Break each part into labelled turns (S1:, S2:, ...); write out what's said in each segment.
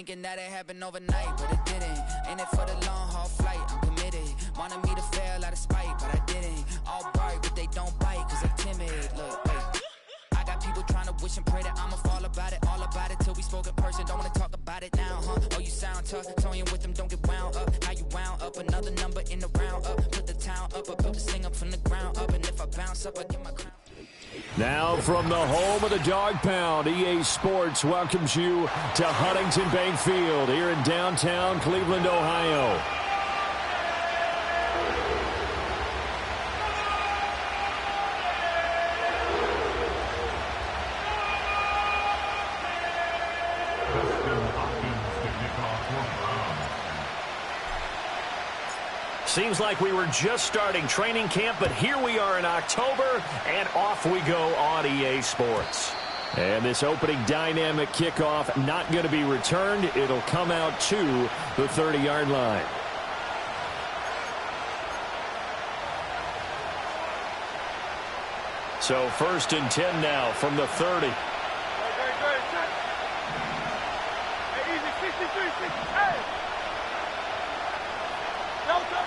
S1: Thinking that it happened overnight, but it didn't. In it for the long haul flight, I'm committed. Wanted me to fail out of spite, but I didn't. All bright, but they don't bite, cause I'm timid. Look, wait. I got people trying to wish and pray that I'ma fall about it, all about it till we spoke in person. Don't wanna talk about it now, huh? Oh, you sound tough, toying with them, don't get wound up. How you wound up, another number in the round up. Put the town up, I built this thing up from the ground up. And if I bounce up, I get my crown.
S2: Now from the home of the Dog Pound, EA Sports welcomes you to Huntington Bank Field here in downtown Cleveland, Ohio. Seems like we were just starting training camp, but here we are in October, and off we go on EA Sports. And this opening dynamic kickoff not going to be returned. It'll come out to the 30-yard line. So 1st and 10 now from the 30.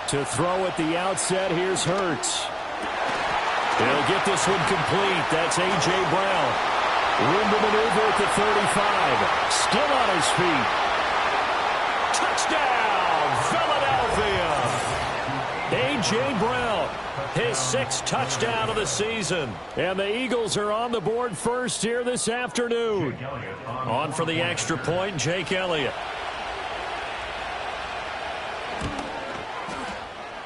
S2: To throw at the outset, here's Hurts. He'll get this one complete. That's A.J. Brown. Room to maneuver at the 35. Still on his feet. Touchdown, Philadelphia. A.J. Brown, his 6th touchdown of the season. And the Eagles are on the board first here this afternoon. On for the extra point, Jake Elliott.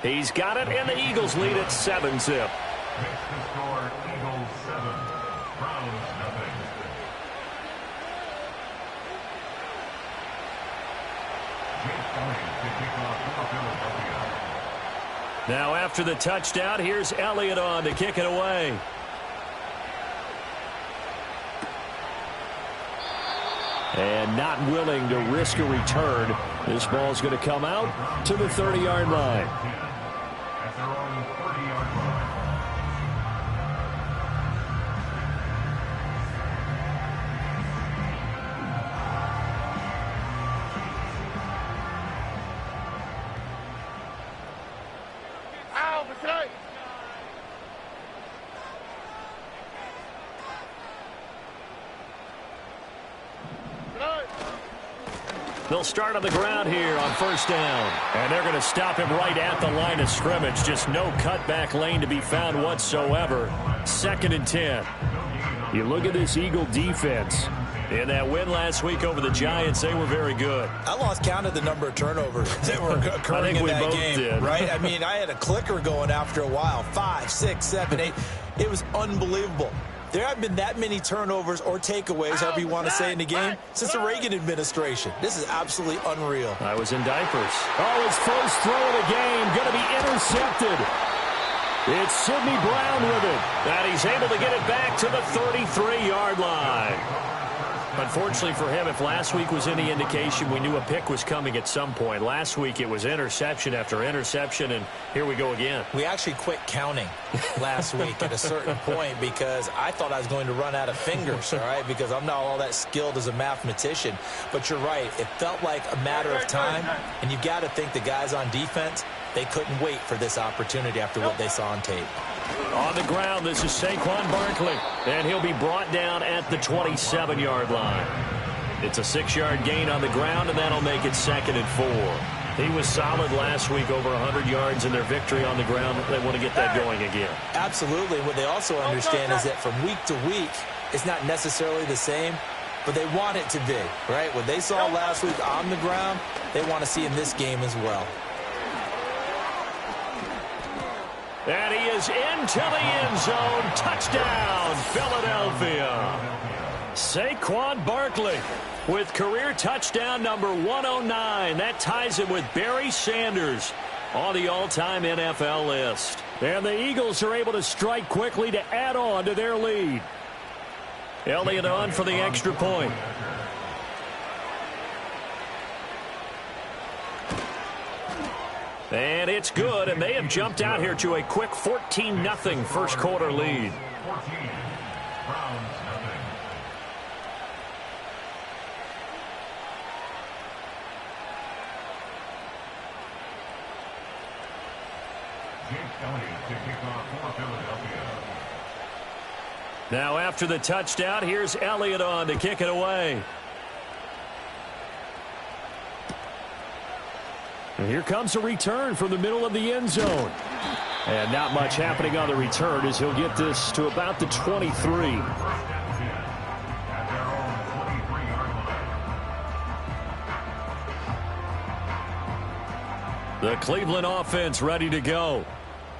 S2: He's got it, and the Eagles lead at 7-zip.
S3: Makes the score Eagles 7, Browns nothing.
S2: Now after the touchdown, here's Elliott on to kick it away. And not willing to risk a return. This ball's going to come out to the 30-yard line.
S3: At their own 30-yard line.
S2: They'll start on the ground here on 1st down. And they're going to stop him right at the line of scrimmage. Just no cutback lane to be found whatsoever. 2nd and 10. You look at this Eagle defense. In that win last week over the Giants, they were very good.
S4: I lost count of the number of turnovers that were occurring in that game.
S2: Did.
S4: Right? I mean, I had a clicker going after a while. 5, 6, 7, 8. It was unbelievable. There haven't been that many turnovers or takeaways, however you want to say, in the game since the Reagan administration. This is absolutely unreal.
S2: I was in diapers. Oh, his first throw of the game going to be intercepted. It's Sidney Brown with it. And he's able to get it back to the 33-yard line. Unfortunately for him, if last week was any indication, we knew a pick was coming at some point. Last week it was interception after interception, and here we go again.
S4: We actually quit counting last week at a certain point because I thought I was going to run out of fingers, all right, because I'm not all that skilled as a mathematician. But you're right. It felt like a matter of time, and you've got to think the guys on defense, they couldn't wait for this opportunity after what they saw on tape.
S2: On the ground, this is Saquon Barkley, and he'll be brought down at the 27-yard line. It's a 6-yard gain on the ground, and that'll make it 2nd and 4. He was solid last week, over 100 yards in their victory on the ground. They want to get that going again.
S4: Absolutely. What they also understand is that from week to week, it's not necessarily the same, but they want it to be, right? What they saw last week on the ground, they want to see in this game as well.
S2: And he is into the end zone. Touchdown, Philadelphia. Saquon Barkley with career touchdown number 109. That ties him with Barry Sanders on the all-time NFL list. And the Eagles are able to strike quickly to add on to their lead. Elliott on for the extra point. And it's good, and they have jumped out here to a quick 14-0 first quarter lead.
S3: 14, Browns nothing. Elliott to kick off for Philadelphia.
S2: Now after the touchdown, here's Elliott on to kick it away. And here comes a return from the middle of the end zone. And not much happening on the return as he'll get this to about the 23. The Cleveland offense ready to go.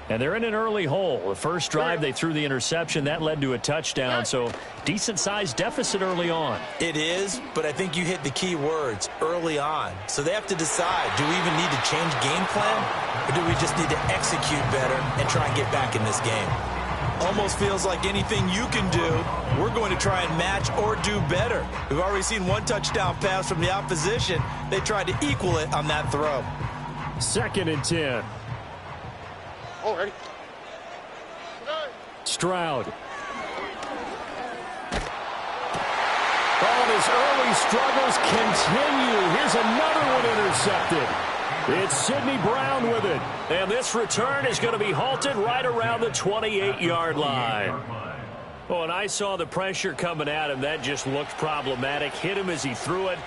S2: And they're in an early hole. The first drive, they threw the interception. That led to a touchdown, so decent-sized deficit early on.
S4: It is, but I think you hit the key words, early on. So they have to decide, do we even need to change game plan, or do we just need to execute better and try and get back in this game? Almost feels like anything you can do, we're going to try and match or do better. We've already seen one touchdown pass from the opposition. They tried to equal it on that throw.
S2: 2nd and 10.
S5: Already.
S2: Stroud. Oh, and his early struggles continue. Here's another one intercepted. It's Sidney Brown with it. And this return is going to be halted right around the 28-yard line. Oh, and I saw the pressure coming at him. That just looked problematic. Hit him as he threw it,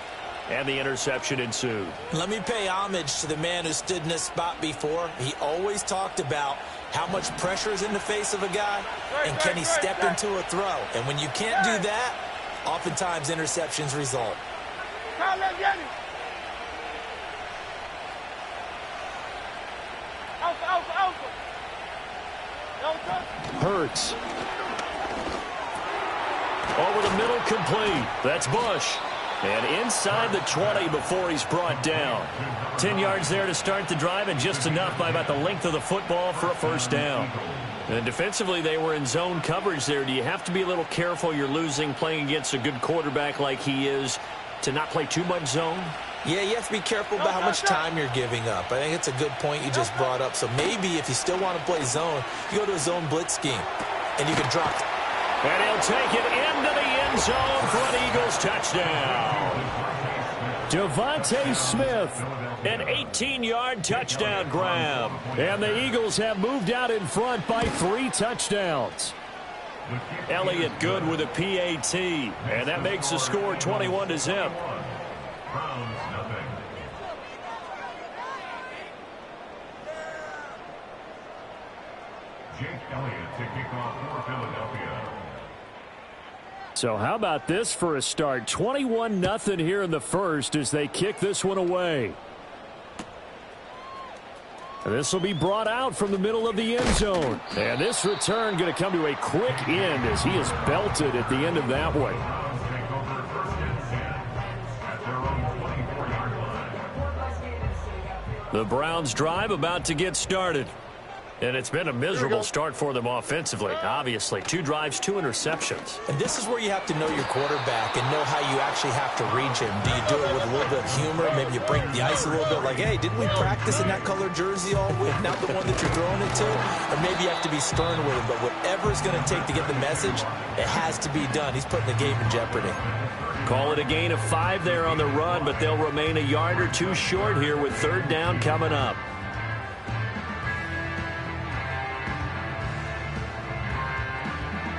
S2: and the interception ensued.
S4: Let me pay homage to the man who stood in this spot before. He always talked about how much pressure is in the face of a guy, and can he step into a throw. And when you can't do that, oftentimes interceptions result.
S2: Hurts. Over the middle, complete. That's Bush. And inside the 20 before he's brought down. 10 yards there to start the drive, and just enough by about the length of the football for a first down. And defensively, they were in zone coverage there. Do you have to be a little careful? You're losing playing against a good quarterback like he is to not play too much zone?
S4: Yeah, you have to be careful about how much time you're giving up. I think it's a good point you just brought up. So maybe if you still want to play zone, you go to a zone blitz scheme, and you can drop.
S2: And he'll take it into the end zone for an Eagles touchdown. Devontae Smith, an 18-yard touchdown grab. And the Eagles have moved out in front by 3 touchdowns. Elliott good with a PAT, and that makes the score 21-0.
S3: Jake Elliott to kick off for Philadelphia.
S2: So how about this for a start? 21-0 here in the first as they kick this one away. This will be brought out from the middle of the end zone. And this return going to come to a quick end as he is belted at the end of that one. The Browns drive about to get started. And it's been a miserable start for them offensively, obviously. 2 drives, 2 interceptions.
S4: And this is where you have to know your quarterback and know how you actually have to reach him. Do you do it with a little bit of humor? Maybe you break the ice a little bit like, hey, didn't we practice in that color jersey all week, not the one that you're throwing it to? Or maybe you have to be stern with him. But whatever it's going to take to get the message, it has to be done. He's putting the game in jeopardy.
S2: Call it a gain of 5 there on the run, but they'll remain a yard or 2 short here with 3rd down coming up.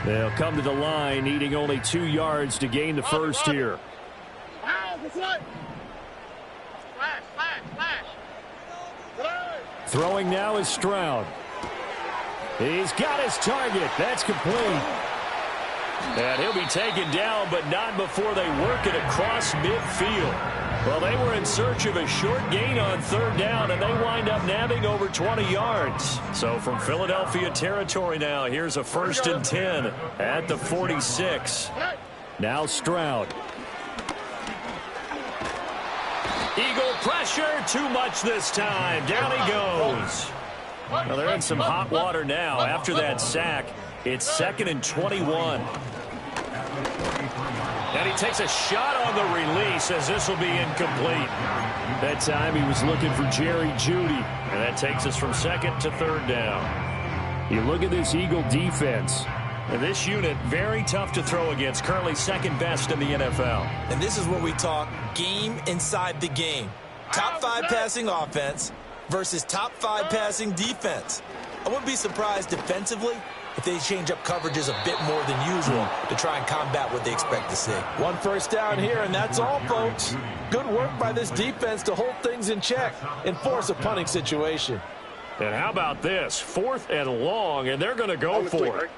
S2: They'll come to the line, needing only 2 yards to gain the first here. Throwing now is Stroud. He's got his target. That's complete. And he'll be taken down, but not before they work it across midfield. Well, they were in search of a short gain on 3rd down, and they wind up nabbing over 20 yards. So from Philadelphia territory now, here's a 1st and 10 at the 46. Now Stroud. Eagle pressure, too much this time. Down he goes. Well, they're in some hot water now. After that sack, it's 2nd and 21. And he takes a shot on the release as this will be incomplete. That time he was looking for Jerry Jeudy. And that takes us from 2nd to 3rd down. You look at this Eagle defense. And this unit, very tough to throw against. Currently 2nd best in the NFL.
S4: And this is where we talk game inside the game. Top 5 passing offense versus top 5 passing defense. I wouldn't be surprised defensively if they change up coverages a bit more than usual to try and combat what they expect to see.
S6: 1 first down here, and that's all, folks. Good work by this defense to hold things in check and force a punting situation.
S2: And how about this? 4th and long, and they're going to go for it.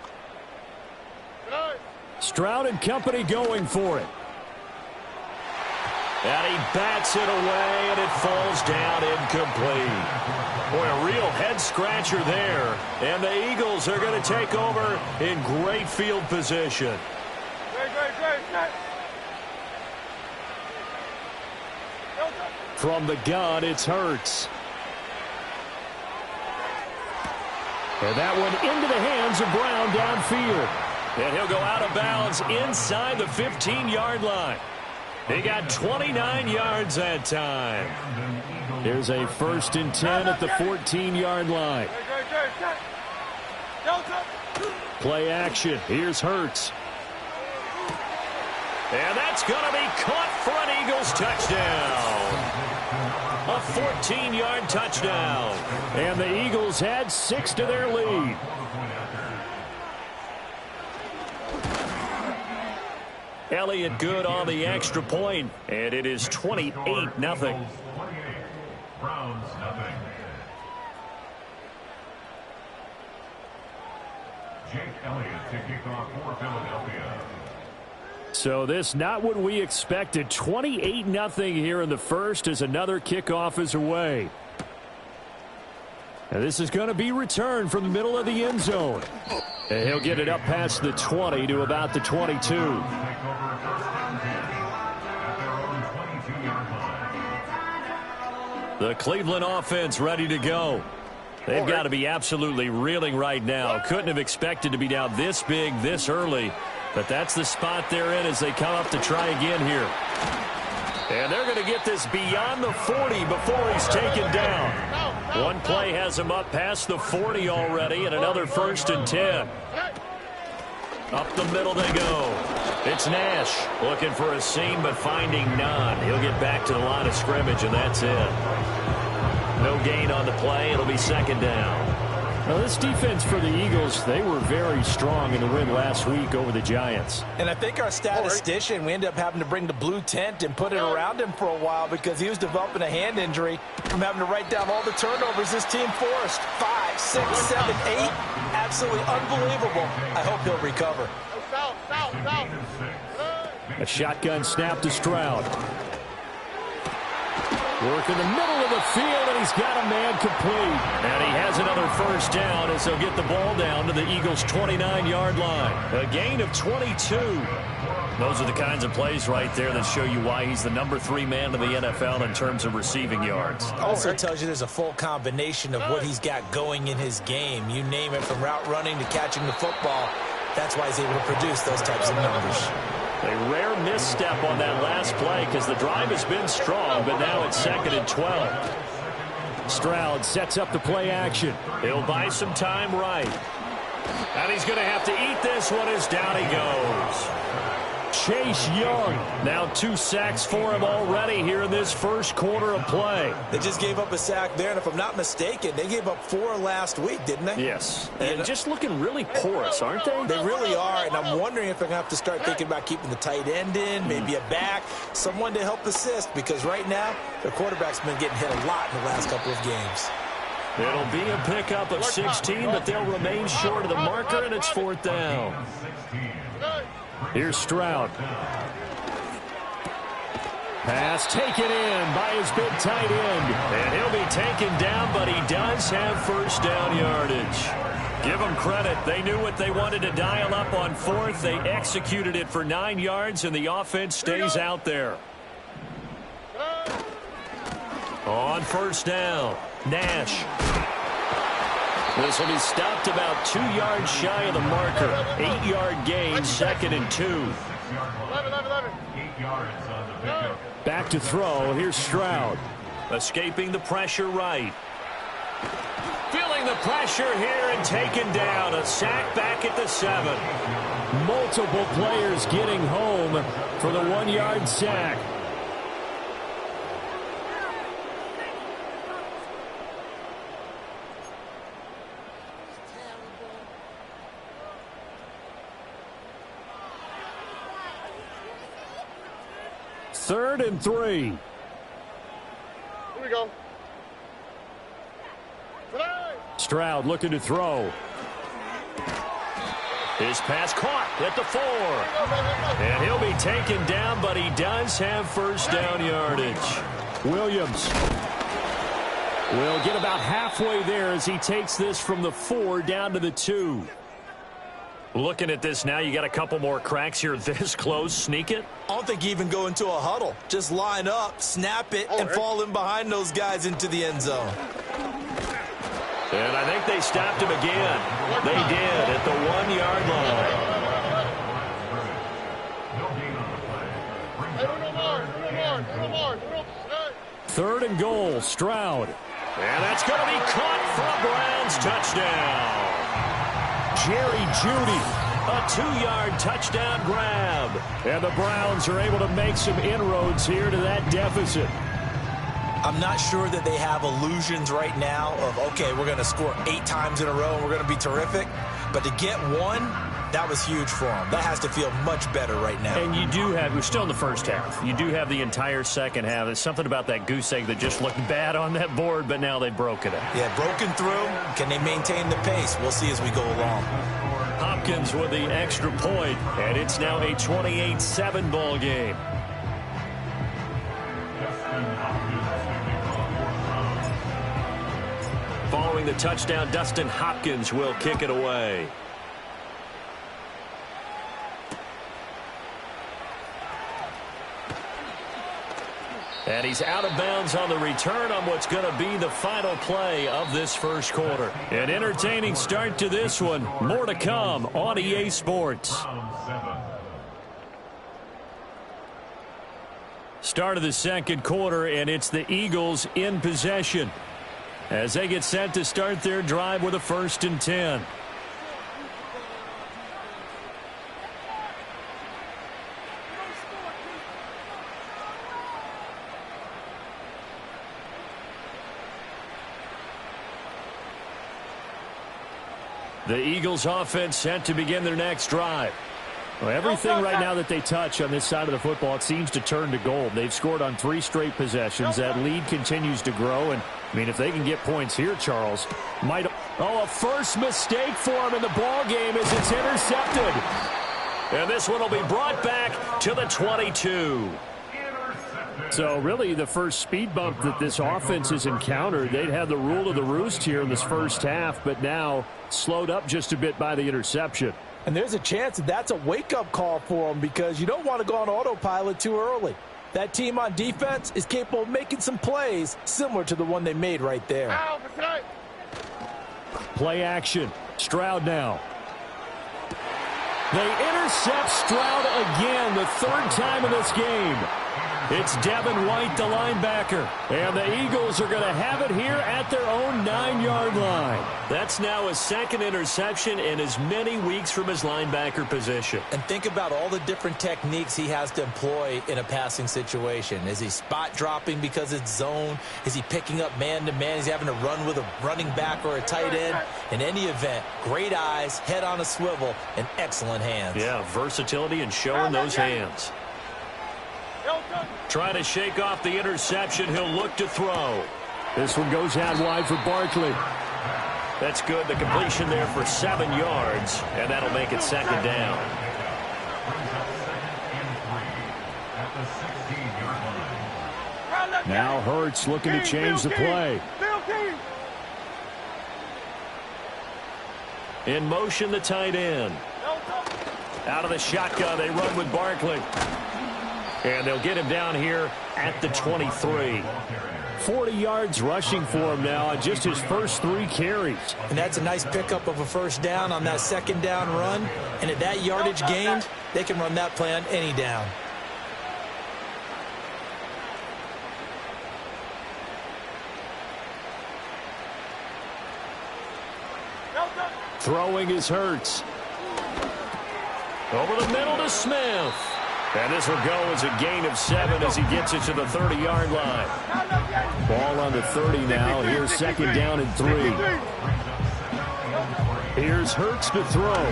S2: Stroud and company going for it. And he bats it away, and it falls down incomplete. Boy, a real head-scratcher there. And the Eagles are going to take over in great field position. From the gun, it's Hurts. And that one into the hands of Brown downfield. And he'll go out of bounds inside the 15-yard line. He got 29 yards that time. Here's a 1st and 10 at the 14-yard line. Play action. Here's Hurts. And that's going to be caught for an Eagles touchdown. A 14-yard touchdown. And the Eagles had 6 to their lead. Elliott good on the extra point, and it is 28-0.
S3: Browns nothing. Jake Elliott to kick off for Philadelphia.
S2: So this not what we expected. 28-0 here in the first as another kickoff is away. And this is going to be returned from the middle of the end zone. And he'll get it up past the 20 to about the 22. The Cleveland offense ready to go. They've got to be absolutely reeling right now. Couldn't have expected to be down this big this early. But that's the spot they're in as they come up to try again here. And they're going to get this beyond the 40 before he's taken down. One play has him up past the 40 already, and another 1st and 10. Up the middle they go. It's Nash looking for a seam but finding none. He'll get back to the line of scrimmage, and that's it. No gain on the play. It'll be 2nd down. Now, this defense for the Eagles, they were very strong in the win last week over the Giants.
S6: And I think our statistician, we ended up having to bring the blue tent and put it around him for a while because he was developing a hand injury from having to write down all the turnovers this team forced. 5, 6, 7, 8. Absolutely unbelievable. I hope he'll recover.
S2: A shotgun snap to Stroud. Work in the middle of the field, and he's got a man complete. And he has another 1st down as they'll get the ball down to the Eagles' 29-yard line. A gain of 22. Those are the kinds of plays right there that show you why he's the number 3 man in the NFL in terms of receiving yards.
S4: Also tells you there's a full combination of what he's got going in his game. You name it, from route running to catching the football. That's why he's able to produce those types of numbers.
S2: A rare misstep on that last play because the drive has been strong, but now it's 2nd and 12. Stroud sets up the play action. He'll buy some time right. And he's going to have to eat this one as down he goes. Chase Young, now 2 sacks for him already here in this first quarter of play.
S4: They just gave up a sack there, and if I'm not mistaken, they gave up 4 last week, didn't they?
S2: Yes. And just looking really porous, aren't they?
S4: They really are, and I'm wondering if they're going to have to start thinking about keeping the tight end in, maybe a back, someone to help assist, because right now, their quarterback's been getting hit a lot in the last couple of games.
S2: It'll be a pickup of 16, but they'll remain short of the marker, and it's 4th down. Here's Stroud. Pass taken in by his big tight end. And he'll be taken down, but he does have 1st down yardage. Give them credit. They knew what they wanted to dial up on 4th. They executed it for 9 yards, and the offense stays out there. On 1st down, Nash. This will be stopped about 2 yards shy of the marker. 8-yard gain, 2nd and 2.
S3: 8 yards on the pickup.
S2: Back to throw. Here's Stroud. Escaping the pressure right. Feeling the pressure here and taken down. A sack back at the 7. Multiple players getting home for the 1-yard sack. 3rd and 3.
S5: Here we go.
S2: Stroud looking to throw. His pass caught at the 4. And he'll be taken down, but he does have first down yardage. Williams will get about halfway there as he takes this from the 4 down to the 2. Looking at this now, you got a couple more cracks here this close. Sneak it.
S4: I don't think you even go into a huddle. Just line up, snap it, and fall in behind those guys into the end zone.
S2: And I think they stopped him again. They did at the 1-yard line. 3rd and goal, Stroud. And that's going to be caught for a Browns touchdown. Jerry Jeudy, a 2-yard touchdown grab. And the Browns are able to make some inroads here to that deficit.
S4: I'm not sure that they have illusions right now of, okay, we're going to score 8 times in a row and we're going to be terrific. But to get one, that was huge for them. That has to feel much better right now.
S2: And you do have, we're still in the first half. You do have the entire second half. There's something about that goose egg that just looked bad on that board, but now they've broken it.
S4: Yeah, broken through. Can they maintain the pace? We'll see as we go along.
S2: Hopkins with the extra point, and it's now a 28-7 ball game. Following the touchdown, Dustin Hopkins will kick it away. And he's out of bounds on the return on what's going to be the final play of this first quarter. An entertaining start to this one. More to come on EA Sports. Start of the second quarter, and it's the Eagles in possession as they get set to start their drive with a 1st and 10. The Eagles offense set to begin their next drive. Well, everything right now that they touch on this side of the football, it seems to turn to gold. They've scored on 3 straight possessions. That lead continues to grow. And, I mean, if they can get points here, Charles, might... Oh, a first mistake for him in the ball game as it's intercepted. And this one will be brought back to the 22. So, really, the first speed bump that this offense has encountered, they'd have the rule of the roost here in this first half, but now slowed up just a bit by the interception.
S6: And there's a chance that that's a wake-up call for them because you don't want to go on autopilot too early. That team on defense is capable of making some plays similar to the one they made right there.
S2: Play action. Stroud now. They intercept Stroud again, the 3rd time in this game. It's Devin White, the linebacker. And the Eagles are going to have it here at their own 9-yard line. That's now his 2nd interception in as many weeks from his linebacker position.
S4: And think about all the different techniques he has to employ in a passing situation. Is he spot dropping because it's zone? Is he picking up man-to-man? Is he having to run with a running back or a tight end? In any event, great eyes, head on a swivel, and excellent hands.
S2: Yeah, versatility and showing those hands. Trying to shake off the interception. He'll look to throw. This one goes out wide for Barkley. That's good. The completion there for 7 yards, and that'll make it 2nd down. Now Hurts looking to change the play. In motion, the tight end. Out of the shotgun, they run with Barkley. And they'll get him down here at the 23. 40 yards rushing for him now on just his first 3 carries.
S4: And that's a nice pickup of a 1st down on that 2nd down run. And at that yardage gained, they can run that play on any down.
S2: Throwing is Hurts. Over the middle to Smith. And this will go as a gain of 7 as he gets it to the 30-yard line. Ball on the 30 now. Here's 2nd down and 3. Here's Hurts to throw.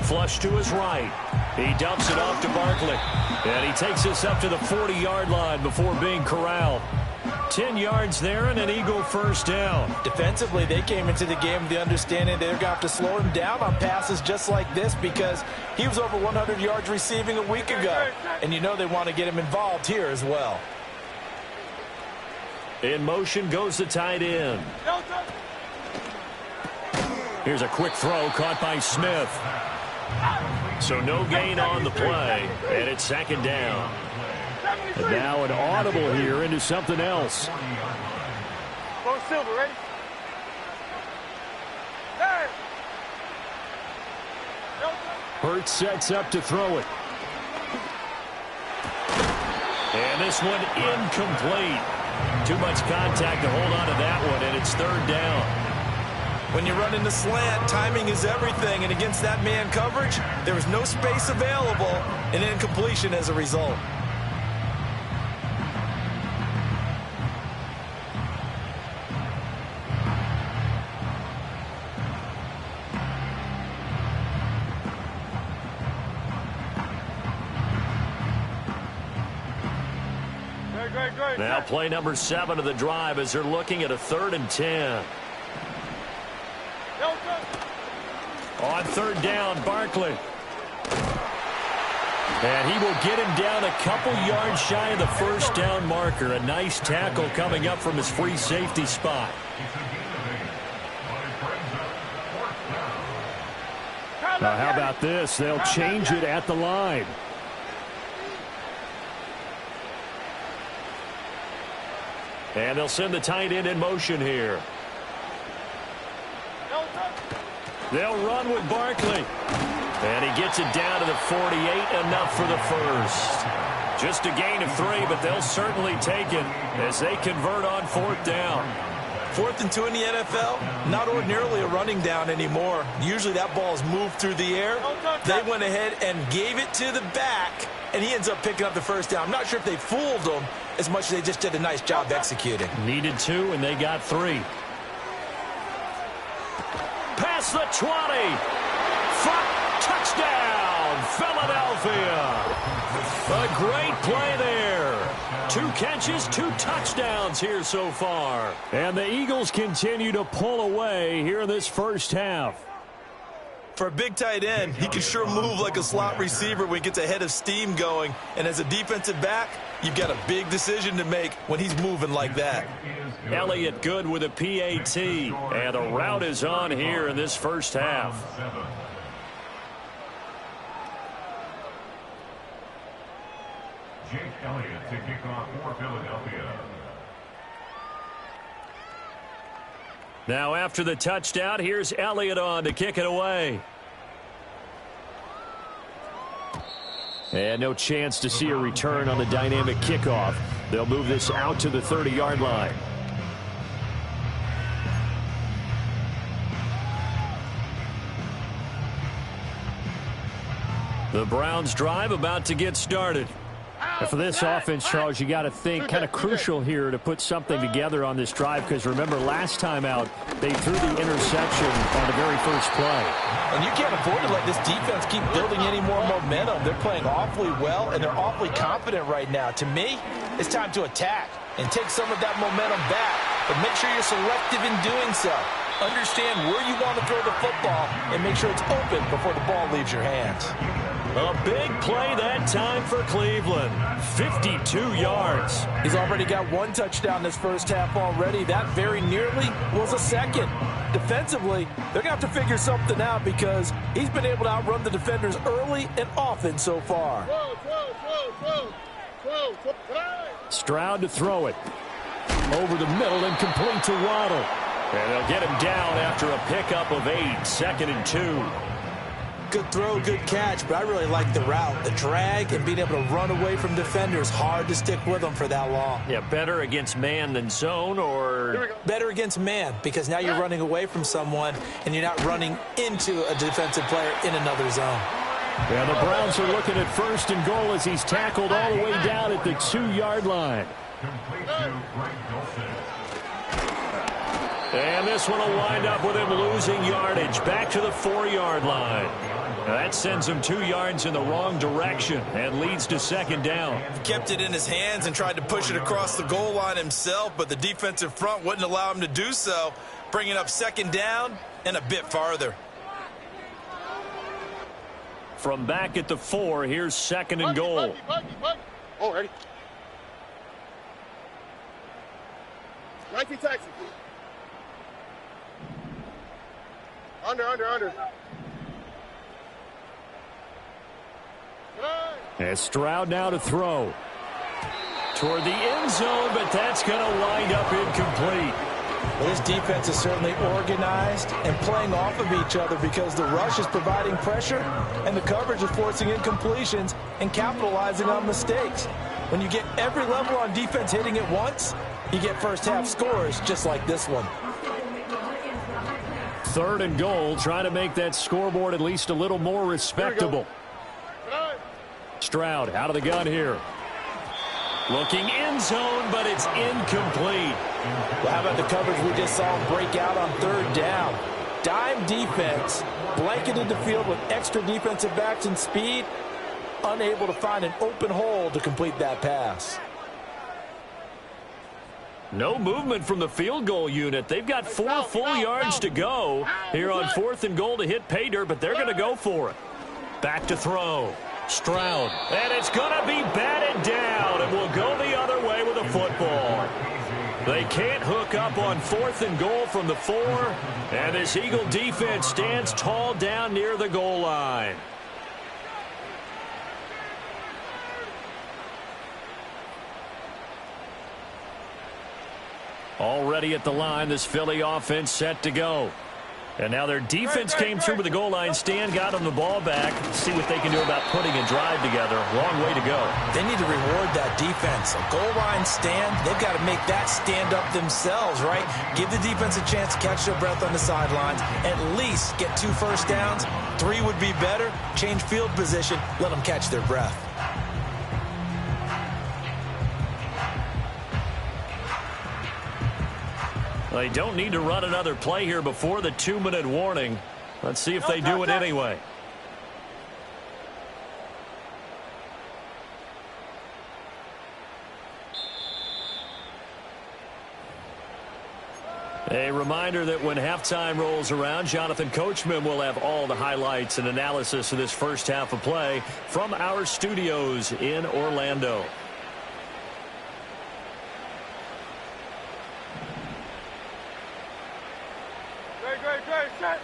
S2: Flush to his right. He dumps it off to Barkley. And he takes us up to the 40-yard line before being corralled. 10 yards there and an Eagle first down.
S6: Defensively, they came into the game with the understanding they're going to have to slow him down on passes just like this because he was over 100 yards receiving a week ago. And you know they want to get him involved here as well.
S2: In motion goes the tight end. Here's a quick throw caught by Smith. So no gain on the play, and it's second down. And now an audible here into something else.
S5: Go Silver, ready? Hey!
S2: Hurts sets up to throw it. And this one incomplete. Too much contact to hold on to that one, and it's third down.
S6: When you run in the slant, timing is everything, and against that man coverage, there was no space available, and incompletion as a result.
S2: Now play number 7 of the drive as they're looking at a 3rd and 10. On third down, Barkley. And he will get him down a couple yards shy of the first down marker. A nice tackle coming up from his free safety spot. Now how about this? They'll change it at the line. And they'll send the tight end in motion here. They'll run with Barkley. And he gets it down to the 48, enough for the first. Just a gain of 3, but they'll certainly take it as they convert on 4th down.
S6: 4th and 2 in the NFL, not ordinarily a running down anymore. Usually that ball is moved through the air. They went ahead and gave it to the back, and he ends up picking up the first down. I'm not sure if they fooled him as much as they just did a nice job executing.
S2: Needed 2, and they got 3. Past the 20. Touchdown, Philadelphia. A great play there. 2 catches, 2 touchdowns here so far. And the Eagles continue to pull away here in this first half.
S6: For a big tight end, he can sure move like a slot receiver when he gets a head of steam going. And as a defensive back, you've got a big decision to make when he's moving like that.
S2: Elliott good with a PAT. And the route is on here in this first half.
S3: Jake Elliott to kick off for Philadelphia.
S2: Now after the touchdown, here's Elliott on to kick it away. And no chance to see a return on the dynamic kickoff. They'll move this out to the 30-yard line. The Browns drive about to get started.
S7: And for this offense, Charles, you got to think kind of crucial here to put something together on this drive, because remember last time out they threw the interception on the very first play.
S6: And you can't afford to let this defense keep building any more momentum. They're playing awfully well, and they're awfully confident right now. To me, it's time to attack and take some of that momentum back, but make sure you're selective in doing so. Understand where you want to throw the football and make sure it's open before the ball leaves your hands.
S2: A big play that time for Cleveland. 52 yards.
S6: He's already got 1 touchdown this first half already. That very nearly was a second. Defensively, they're going to have to figure something out because he's been able to outrun the defenders early and often so far.
S2: Stroud to throw it. Over the middle and complete to Waddle. And they'll get him down after a pickup of 8. 2nd and 2.
S6: Good throw, good catch, but I really like the route. The drag and being able to run away from defenders. Hard to stick with them for that long.
S2: Yeah, better against man than zone, or
S6: better against man, because now you're running away from someone and you're not running into a defensive player in another zone.
S2: Yeah, the Browns are looking at 1st and goal as he's tackled all the way down at the 2-yard line.
S3: Complete to Greg Dulcich.
S2: And this one will wind up with him losing yardage back to the 4-yard line. Now that sends him 2 yards in the wrong direction and leads to second down.
S6: He kept it in his hands and tried to push it across the goal line himself, but the defensive front wouldn't allow him to do so, bringing up second down and a bit farther.
S2: From back at the 4, here's second and goal.
S5: Oh, ready. 19 taxi. Under.
S2: And Stroud now to throw. Toward the end zone, but that's going to wind up incomplete.
S6: Well, this defense is certainly organized and playing off of each other because the rush is providing pressure and the coverage is forcing incompletions and capitalizing on mistakes. When you get every level on defense hitting at once, you get first-half scores just like this one.
S2: Third and goal, trying to make that scoreboard at least a little more respectable. Stroud out of the gun here. Looking end zone, but it's incomplete.
S6: Well, how about the coverage we just saw him break out on third down? Dime defense, blanketed the field with extra defensive backs and speed, unable to find an open hole to complete that pass.
S2: No movement from the field goal unit. They've got 4 full yards to go here on 4th and goal to hit pay dirt, but they're going to go for it. Back to throw. Stroud. And it's going to be batted down, and will go the other way with the football. They can't hook up on 4th and goal from the 4, and this Eagle defense stands tall down near the goal line. Already at the line, this Philly offense set to go. And now their defense came through with the goal line stand, got them the ball back. See what they can do about putting a drive together. Long way to go.
S6: They need to reward that defense. A goal line stand, they've got to make that stand up themselves, right? Give the defense a chance to catch their breath on the sidelines. At least get 2 first downs. 3 would be better. Change field position. Let them catch their breath.
S2: They don't need to run another play here before the 2-minute warning. Let's see if they do it anyway. A reminder that when halftime rolls around, Jonathan Coachman will have all the highlights and analysis of this first half of play from our studios in Orlando.
S5: Set.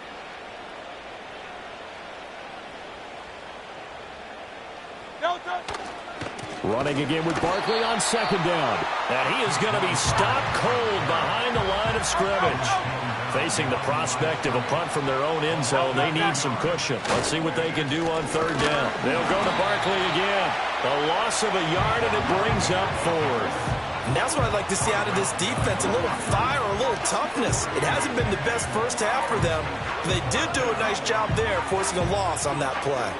S2: Running again with Barkley on second down. And he is going to be stopped cold behind the line of scrimmage. Facing the prospect of a punt from their own end zone, they need some cushion. Let's see what they can do on third down. They'll go to Barkley again. A loss of a yard, and it brings up 4th.
S6: And that's what I'd like to see out of this defense, a little fire, a little toughness. It hasn't been the best first half for them, but they did do a nice job there, forcing a loss on that play.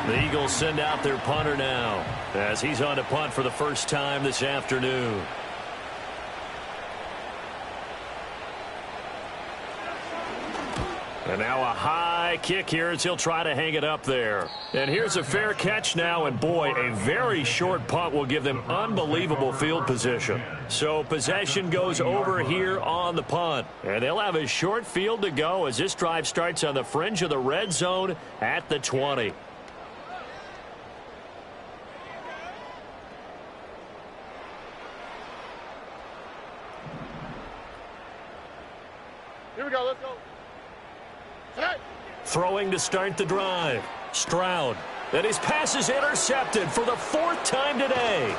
S2: The Eagles send out their punter now, as he's on to punt for the first time this afternoon. And now a high kick here as he'll try to hang it up there. And here's a fair catch now, and boy, a very short punt will give them unbelievable field position. So possession goes over here on the punt. And they'll have a short field to go as this drive starts on the fringe of the red zone at the 20.
S5: Here we go, let's go.
S2: Throwing to start the drive. Stroud. And his pass is intercepted for the 4th time today.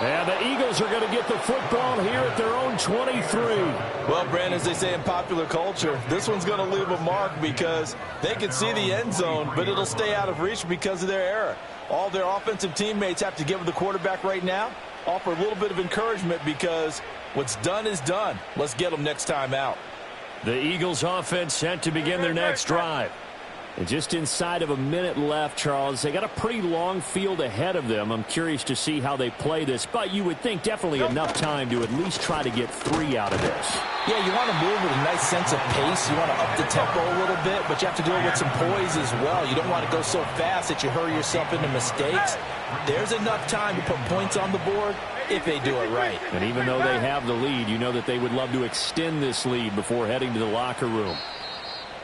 S2: And the Eagles are going to get the football here at their own 23.
S6: Well, Brandon, as they say in popular culture, this one's going to leave a mark because they can see the end zone, but it'll stay out of reach because of their error. All their offensive teammates have to give the quarterback right now, offer a little bit of encouragement because what's done is done. Let's get them next time out.
S2: The Eagles offense set to begin their next drive.
S7: And just inside of a minute left, Charles. They got a pretty long field ahead of them. I'm curious to see how they play this, but you would think definitely enough time to at least try to get 3 out of this.
S4: Yeah, you want to move with a nice sense of pace. You want to up the tempo a little bit, but you have to do it with some poise as well. You don't want to go so fast that you hurry yourself into mistakes. There's enough time to put points on the board if they do it right.
S7: And even though they have the lead, you know that they would love to extend this lead before heading to the locker room.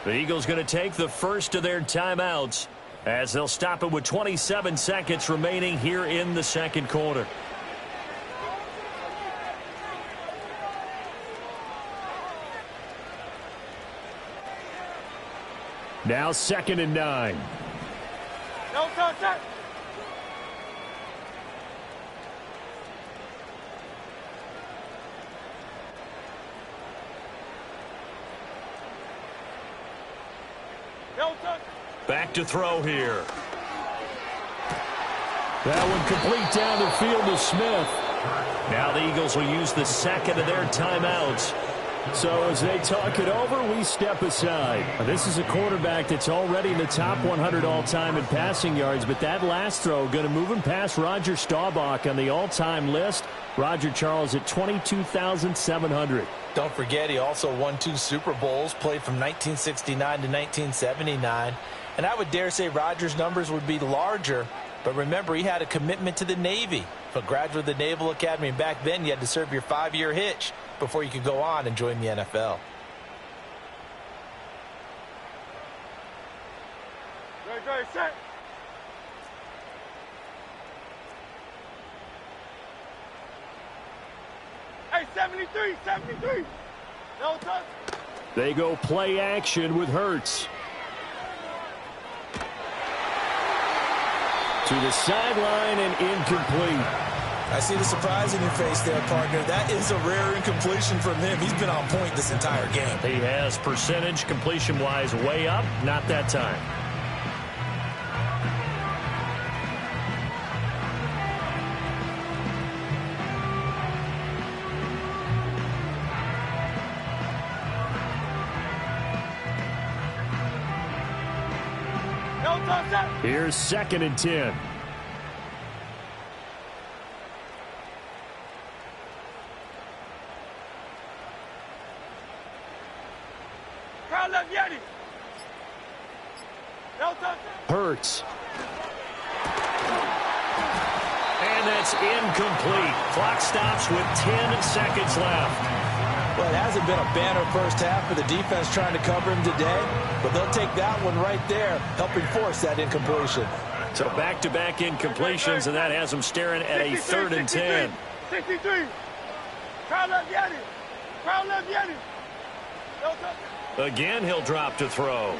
S2: The Eagles going to take the first of their timeouts as they'll stop it with 27 seconds remaining here in the second quarter.
S7: Now 2nd and 9.
S5: No, touch.
S2: Back to throw here.
S7: That one complete down the field to Smith.
S2: Now the Eagles will use the second of their timeouts.
S7: So as they talk it over, we step aside. This is a quarterback that's already in the top 100 all-time in passing yards, but that last throw going to move him past Roger Staubach on the all-time list. Roger Charles at 22,700.
S4: Don't forget, he also won 2 Super Bowls, played from 1969 to 1979. And I would dare say Rodgers' numbers would be larger, but remember, he had a commitment to the Navy. A graduate of the Naval Academy, and back then you had to serve your 5-year hitch before you could go on and join the NFL.
S5: Ready, set. Hey, 73. No touch.
S7: They go play action with Hurts. To the sideline and incomplete.
S4: I see the surprise in your face there, partner. That is a rare incompletion from him. He's been on point this entire game.
S2: He has percentage completion-wise way up. Not that time.
S7: Here's 2nd and 10.
S5: Crowd left Yeti. No touch.
S7: Hurts.
S2: And that's incomplete. Clock stops with 10 seconds left.
S4: Well, it hasn't been a banner first half for the defense trying to cover him today, but they'll take that one right there, helping force that incompletion.
S2: So back-to-back incompletions, and that has them staring at a 3rd and 10.
S5: 63. Crowd left Yeti. No touch.
S2: Again, he'll drop to throw.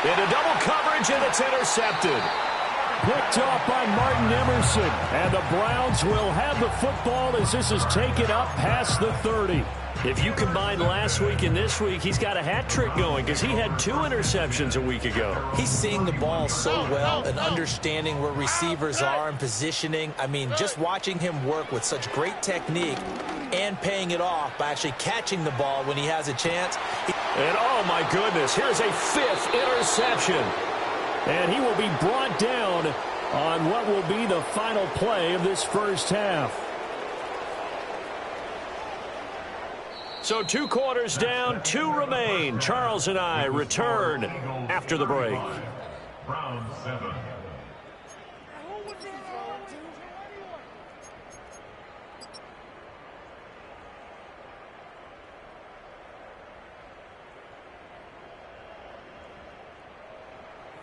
S2: Into double coverage, and it's intercepted.
S7: Picked off by Martin Emerson. And the Browns will have the football as this is taken up past the 30.
S2: If you combine last week and this week, he's got a hat trick going because he had 2 interceptions a week ago.
S4: He's seeing the ball so well and understanding where receivers are and positioning. I mean, just watching him work with such great technique and paying it off by actually catching the ball when he has a chance.
S2: And oh my goodness, here's a 5th interception.
S7: And he will be brought down on what will be the final play of this first half.
S2: So 2 quarters down, 2 remain. Charles and I return after the break.
S3: Round 7.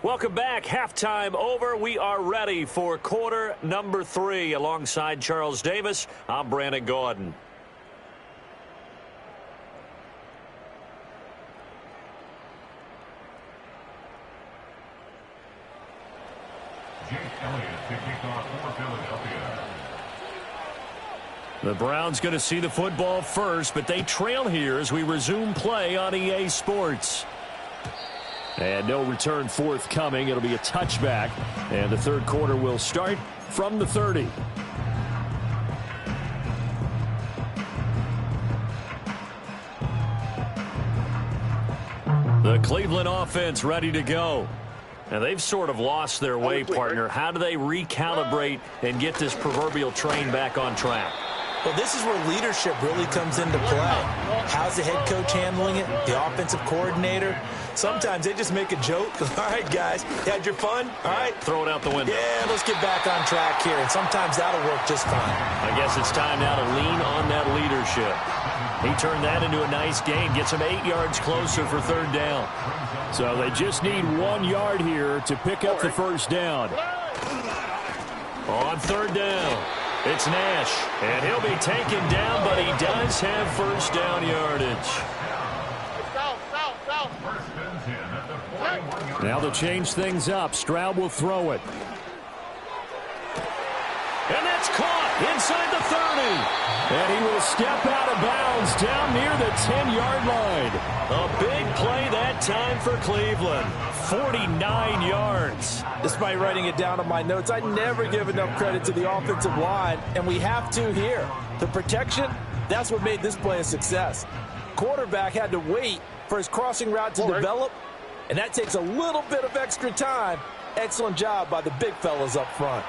S2: Welcome back. Halftime over. We are ready for quarter number 3. Alongside Charles Davis, I'm Brandon Gaudin.
S3: Jake Elliott to kick off for Philadelphia.
S2: The Browns going to see the football first, but they trail here as we resume play on EA Sports.
S7: And no return forthcoming. It'll be a touchback. And the third quarter will start from the 30.
S2: The Cleveland offense ready to go. Now, they've sort of lost their way, partner. How do they recalibrate and get this proverbial train back on track?
S4: Well, this is where leadership really comes into play. How's the head coach handling it? The offensive coordinator? Sometimes they just make a joke. All right, guys, you had your fun? All right.
S2: Throw it out the window.
S4: Yeah, let's get back on track here. And sometimes that'll work just fine.
S2: I guess it's time now to lean on that leadership. He turned that into a nice gain. Gets him 8 yards closer for third down.
S7: So they just need 1 yard here to pick up the first down.
S2: On third down, it's Nash. And he'll be taken down, but he does have first down yardage.
S7: Now to change things up, Stroud will throw it.
S2: And that's caught inside the 30.
S7: And he will step out of bounds down near the 10-yard line.
S2: A big play that time for Cleveland. 49 yards.
S6: Despite writing it down on my notes, I never give enough credit to the offensive line, and we have to here. The protection, that's what made this play a success. Quarterback had to wait for his crossing route to develop, and that takes a little bit of extra time. Excellent job by the big fellas up front.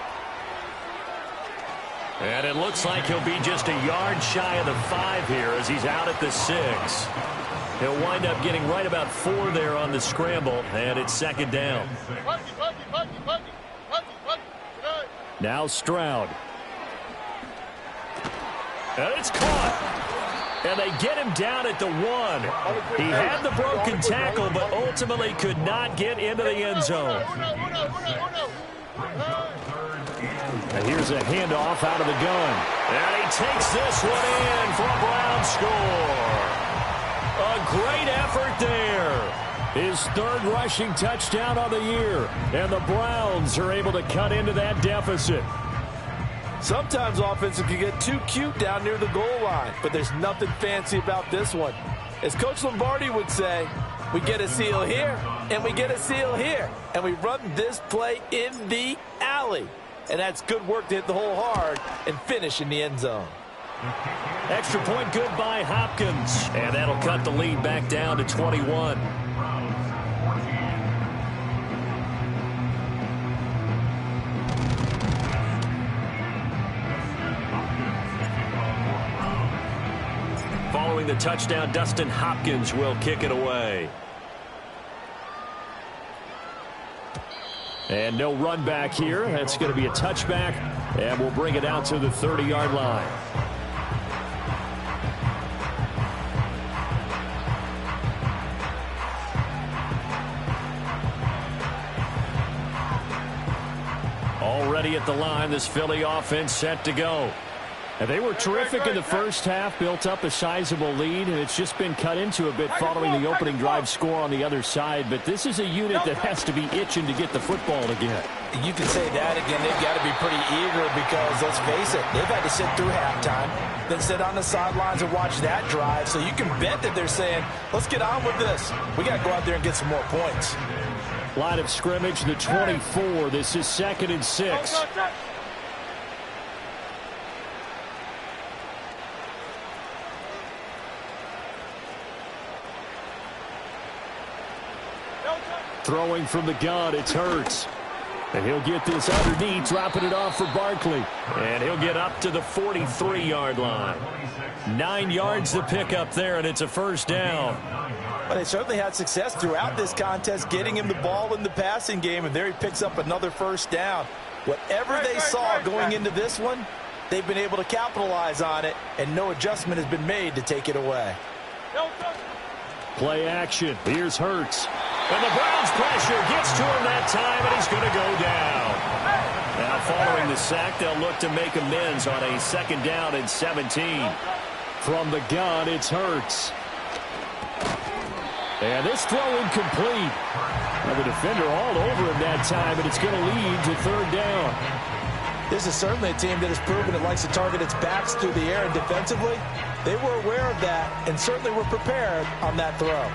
S2: And it looks like he'll be just a yard shy of the 5 here as he's out at the 6. He'll wind up getting right about 4 there on the scramble, and it's second down.
S7: Now Stroud.
S2: And it's caught. And they get him down at the 1. He had the broken tackle, but ultimately could not get into the end zone.
S7: And here's a handoff out of the gun.
S2: And he takes this one in for a Brown score. A great effort there.
S7: His third rushing touchdown on the year. And the Browns are able to cut into that deficit.
S6: Sometimes offenses can get too cute down near the goal line, but there's nothing fancy about this one. As Coach Lombardi would say, we get a seal here, and we get a seal here, and we run this play in the alley. And that's good work to hit the hole hard and finish in the end zone.
S2: Extra point good by Hopkins. And that'll cut the lead back down to 21. Following the touchdown, Dustin Hopkins will kick it away.
S7: And no run back here. That's going to be a touchback. And we'll bring it out to the 30-yard line. Already at the line, this Philly offense set to go. And they were terrific in the first half, built up a sizable lead, and it's just been cut into a bit following the opening drive score on the other side. But this is a unit that has to be itching to get the football again.
S4: You can say that again. They've got to be pretty eager because, let's face it, they've had to sit through halftime, then sit on the sidelines and watch that drive. So you can bet that they're saying, let's get on with this. We got to go out there and get some more points.
S7: Line of scrimmage, the 24. This is 2nd and 6. Throwing from the gun, it's Hurts. And he'll get this underneath, dropping it off for Barkley.
S2: And he'll get up to the 43-yard line. 9 yards to pick up there, and it's a first down.
S6: But they certainly had success throughout this contest, getting him the ball in the passing game, and there he picks up another first down. Whatever they saw going into this one, they've been able to capitalize on it, and no adjustment has been made to take it away.
S7: Play action. Here's Hurts.
S2: And the Browns pressure gets to him that time, and he's going to go down. Now, following the sack, they'll look to make amends on a 2nd down and 17.
S7: From the gun, it's Hurts. And this throw incomplete. Now the defender all over him that time, and it's going to lead to 3rd down.
S6: This is certainly a team that has proven it likes to target its backs through the air, and defensively, they were aware of that and certainly were prepared on that throw.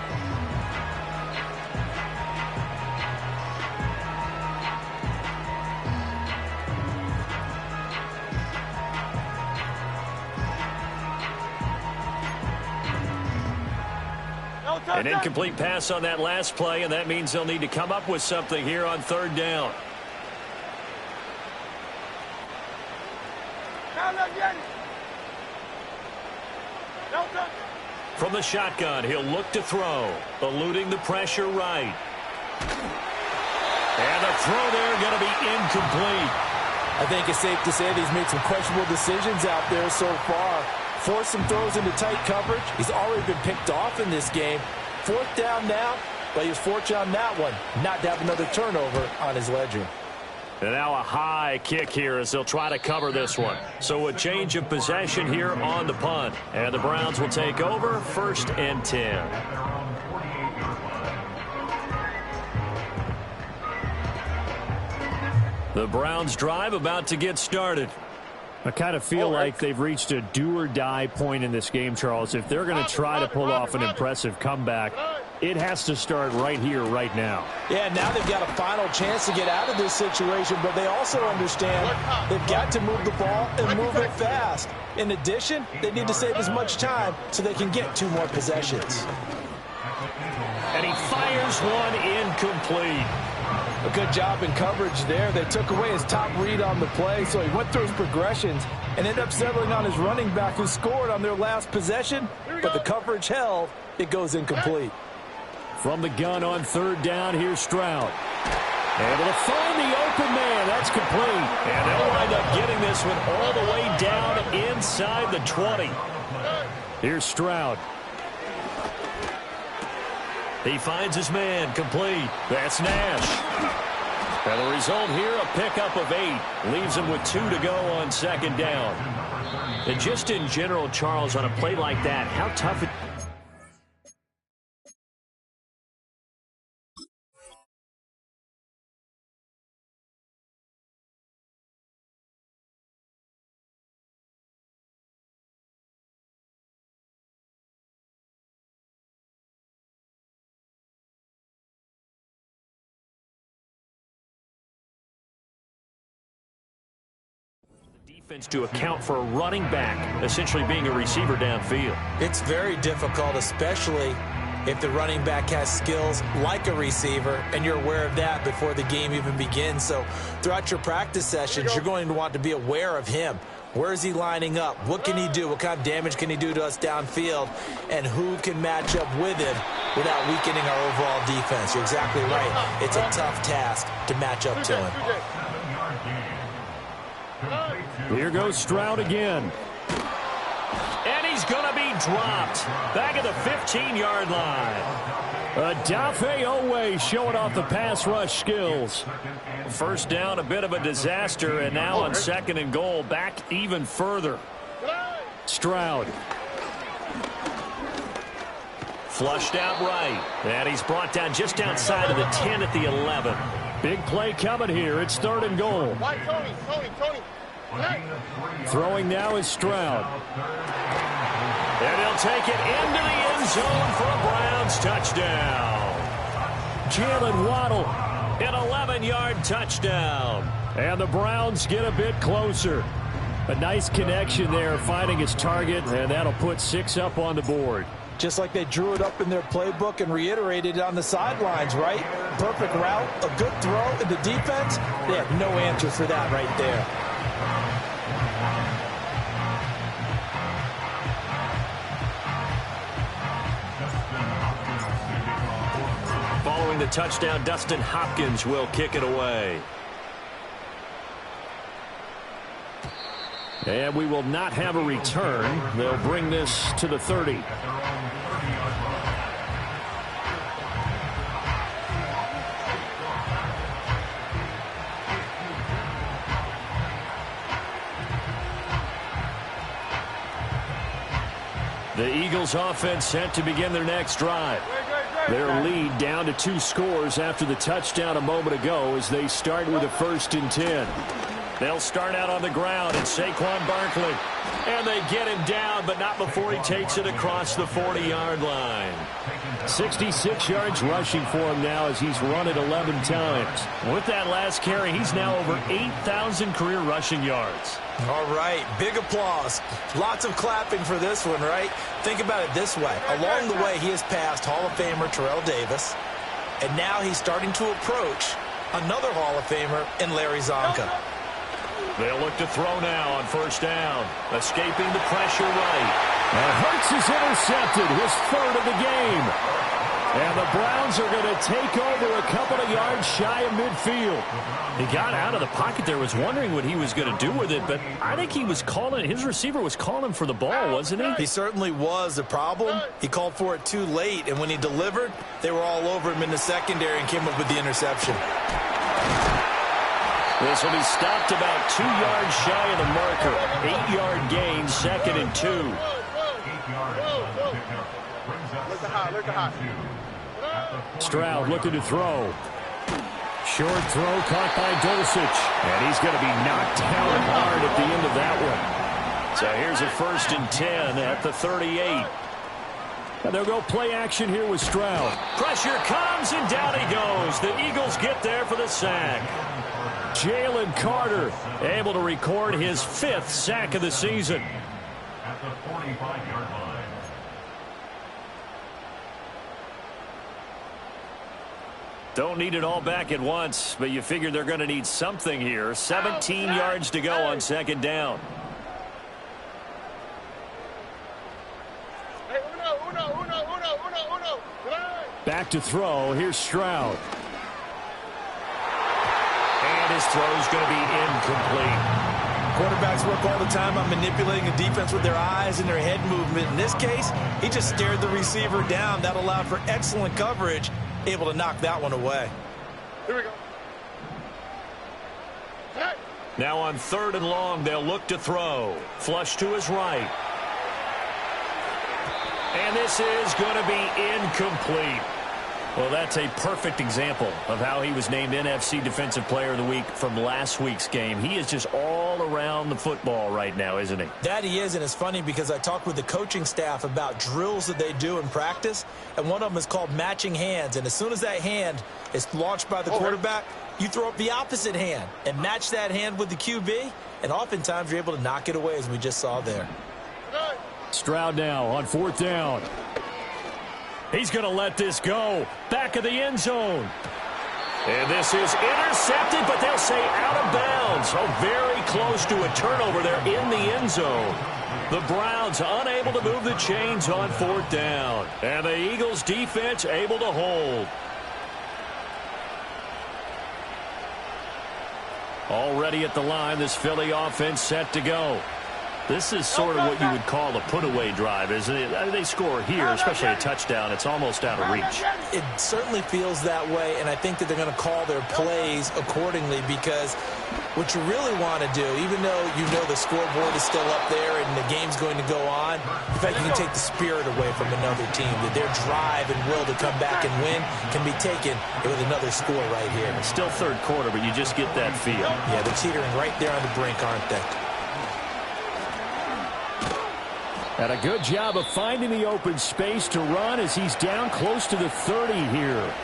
S2: An incomplete pass on that last play, and that means they'll need to come up with something here on third down. From the shotgun, he'll look to throw, eluding the pressure right. And the throw there going to be incomplete.
S6: I think it's safe to say that he's made some questionable decisions out there so far. Forced some throws into tight coverage. He's already been picked off in this game. Fourth down now, but he was fortunate on that one not to have another turnover on his ledger.
S2: And now a high kick here as they'll try to cover this one. So a change of possession here on the punt. And the Browns will take over 1st and 10. The Browns drive about to get started.
S7: I kind of feel like they've reached a do-or-die point in this game, Charles. If they're going to try to pull off an impressive comeback, it has to start right here, right now.
S6: Yeah, now they've got a final chance to get out of this situation, but they also understand they've got to move the ball and move it fast. In addition, they need to save as much time so they can get 2 more possessions.
S2: And he fires one incomplete.
S6: A good job in coverage there. They took away his top read on the play, so he went through his progressions and ended up settling on his running back who scored on their last possession, but the coverage held. It goes incomplete.
S7: From the gun on third down, here's Stroud. Able to find the open man. That's complete.
S2: And they'll wind up getting this one all the way down inside the 20.
S7: Here's Stroud.
S2: He finds his man, complete. That's Nash. And the result here, a pickup of 8. Leaves him with 2 to go on second down. And just in general, Charles, on a play like that, how tough it defense to account for a running back essentially being a receiver downfield.
S4: It's very difficult, especially if the running back has skills like a receiver, and you're aware of that before the game even begins. So throughout your practice sessions, you're going to want to be aware of him. Where is he lining up? What can he do? What kind of damage can he do to us downfield? And who can match up with him without weakening our overall defense? You're exactly right. It's a tough task to match up to him.
S7: Here goes Stroud again.
S2: And he's going to be dropped. Back at the 15-yard line.
S7: Odafe Oweh showing off the pass rush skills.
S2: First down, a bit of a disaster, and now on 2nd and goal, back even further.
S7: Stroud.
S2: Flushed out right. And he's brought down just outside of the 10 at the 11.
S7: Big play coming here. It's 3rd and goal.
S5: Tony.
S7: Throwing now is Stroud.
S2: And he'll take it into the end zone for a Browns touchdown.
S7: Jalen Waddle.
S2: An 11-yard touchdown.
S7: And the Browns get a bit closer. A nice connection there, finding his target, and that'll put 6 up on the board.
S6: Just like they drew it up in their playbook and reiterated it on the sidelines, right? Perfect route, a good throw, and the defense, they have no answer for that right there.
S2: Following the touchdown, Dustin Hopkins will kick it away.
S7: And we will not have a return. They'll bring this to the 30. The Eagles offense set to begin their next drive. Their lead down to 2 scores after the touchdown a moment ago as they start with a 1st and 10.
S2: They'll start out on the ground, and Saquon Barkley. And they get him down, but not before he takes it across the 40-yard line.
S7: 66 yards rushing for him now as he's run it 11 times. With that last carry, he's now over 8,000 career rushing yards.
S4: All right, big applause. Lots of clapping for this one, right? Think about it this way. Along the way, he has passed Hall of Famer Terrell Davis, and now he's starting to approach another Hall of Famer in Larry Zonka.
S2: They'll look to throw now on first down. Escaping the pressure right.
S7: And Hurts is intercepted, his third of the game. And the Browns are going to take over a couple of yards shy of midfield. He got out of the pocket there, was wondering what he was going to do with it, but I think he was calling, his receiver was calling for the ball, wasn't he?
S4: He certainly was. The problem, he called for it too late, and when he delivered, they were all over him in the secondary and came up with the interception.
S7: This will be stopped about 2 yards shy of the marker. 8-yard gain, 2nd and 2.
S3: 8 yards on the pickup. Brings up
S5: Look at high.
S7: Stroud looking to throw. Short throw caught by Dulcich. And he's going to be knocked down hard at the end of that one. So here's a 1st and 10 at the 38. And they'll go play action here with Stroud.
S2: Pressure comes, and down he goes. The Eagles get there for the sack.
S7: Jalen Carter able to record his 5th sack of the season.
S3: at the 45-yard line.
S2: Don't need it all back at once, but you figure they're going to need something here. 17 yards to go on 2nd down.
S7: Back to throw. Here's Stroud.
S2: And his throw's going to be incomplete.
S4: Quarterbacks work all the time on manipulating the defense with their eyes and their head movement. In this case, he just stared the receiver down. That allowed for excellent coverage, able to knock that one away.
S5: Here we go.
S2: Now on 3rd and long, they'll look to throw. Flush to his right. And this is going to be incomplete. Well, that's a perfect example of how he was named NFC Defensive Player of the Week from last week's game. He is just all around the football right now, isn't he?
S4: That he is, and it's funny because I talked with the coaching staff about drills that they do in practice, and one of them is called matching hands. And as soon as that hand is launched by the quarterback, you throw up the opposite hand and match that hand with the QB, and oftentimes you're able to knock it away, as we just saw there.
S7: Stroud now on 4th down. He's going to let this go. Back of the end zone.
S2: And this is intercepted, but they'll say out of bounds. Oh, very close to a turnover there in the end zone. The Browns unable to move the chains on 4th down. And the Eagles defense able to hold.
S7: Already at the line, this Philly offense set to go. This is sort of what you would call a put-away drive, isn't it? They score here, especially a touchdown. It's almost out of reach.
S4: It certainly feels that way, and I think that they're going to call their plays accordingly, because what you really want to do, even though you know the scoreboard is still up there and the game's going to go on, in fact, you can take the spirit away from another team, that their drive and will to come back and win can be taken with another score right here.
S7: It's still 3rd quarter, but you just get that feel.
S4: Yeah, they're teetering right there on the brink, aren't they?
S7: And a good job of finding the open space to run as he's down close to the 30 here.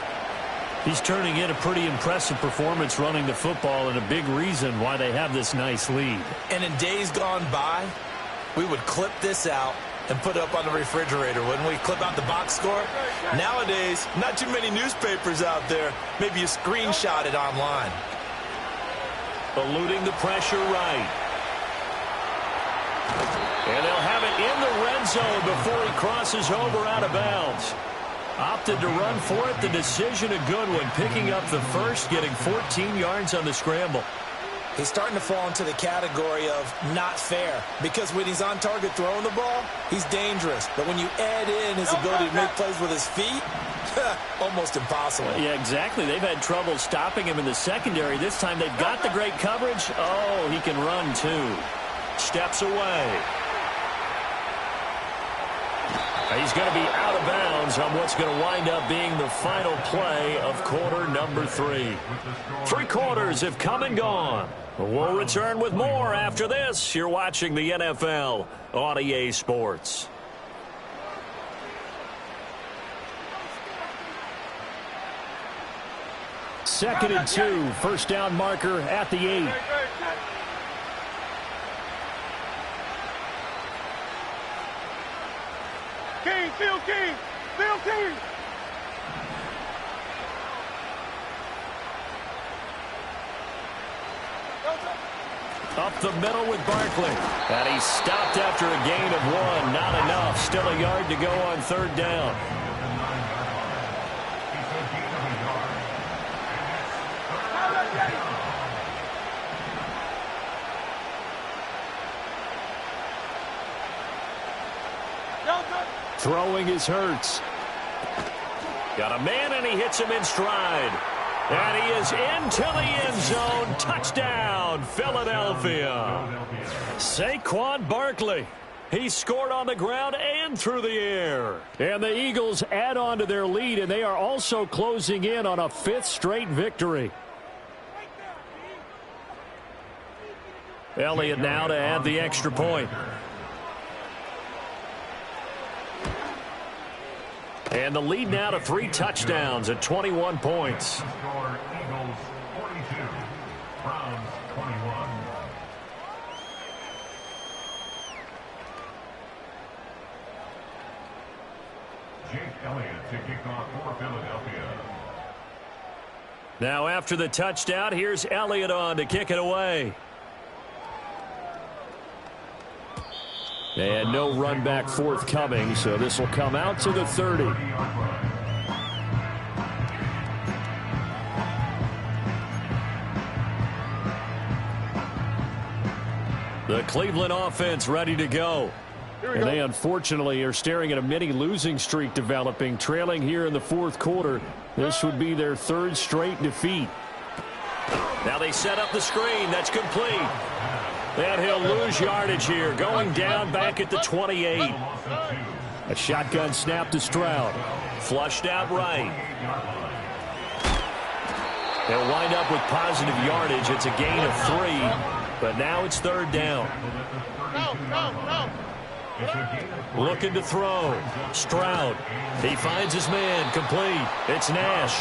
S7: He's turning in a pretty impressive performance running the football, and a big reason why they have this nice lead.
S4: And in days gone by, we would clip this out and put it up on the refrigerator, wouldn't we? Clip out the box score. Nowadays, not too many newspapers out there. Maybe you screenshot it online.
S2: Eluding the pressure right. And they'll have it in the red zone before he crosses over out of bounds. Opted to run for it. The decision a good one. Picking up the first, getting 14 yards on the scramble.
S4: He's starting to fall into the category of not fair, because when he's on target throwing the ball, he's dangerous. But when you add in his ability to make plays with his feet, almost impossible.
S7: Yeah, exactly. They've had trouble stopping him in the secondary. This time they've got the great coverage. Oh, he can run too.
S2: Steps away. He's going to be out of bounds on what's going to wind up being the final play of quarter number 3. 3 quarters have come and gone. We'll return with more after this. You're watching the NFL on EA Sports.
S7: 2nd and 2. First down marker at the 8.
S5: King, Phil King, Phil King.
S7: Up the middle with Barkley. And he stopped after a gain of 1. Not enough. Still a yard to go on 3rd down. Throwing is Hurts. Got a man, and he hits him in stride. And he is into the end zone. Touchdown, Philadelphia. Saquon Barkley. He scored on the ground and through the air. And the Eagles add on to their lead, and they are also closing in on a 5th straight victory. Elliott now to add the extra point. And the lead now to 3 touchdowns at 21 points.
S3: Eagles 42, Browns 21. Jake Elliott to kick off for Philadelphia.
S7: Now after the touchdown, here's Elliott on to kick it away. And no run back forthcoming, so this will come out to the 30. The Cleveland offense ready to go. And they unfortunately are staring at a mini losing streak developing, trailing here in the 4th quarter. This would be their 3rd straight defeat. Now they set up the screen. That's complete. And he'll lose yardage here, going down back at the 28. A shotgun snap to Stroud. Flushed out right. They'll wind up with positive yardage. It's a gain of 3, but now it's 3rd down. Looking to throw. Stroud. He finds his man. Complete. It's Nash.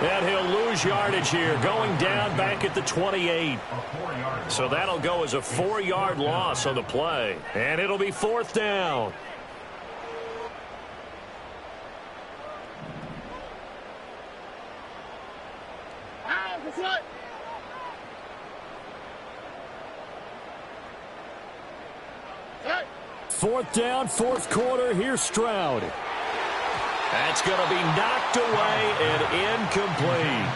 S7: And he'll lose yardage here, going down back at the 28. So that'll go as a 4-yard loss on the play. And it'll be 4th down. Fourth down, 4th quarter. Here's Stroud. That's going to be knocked away and incomplete.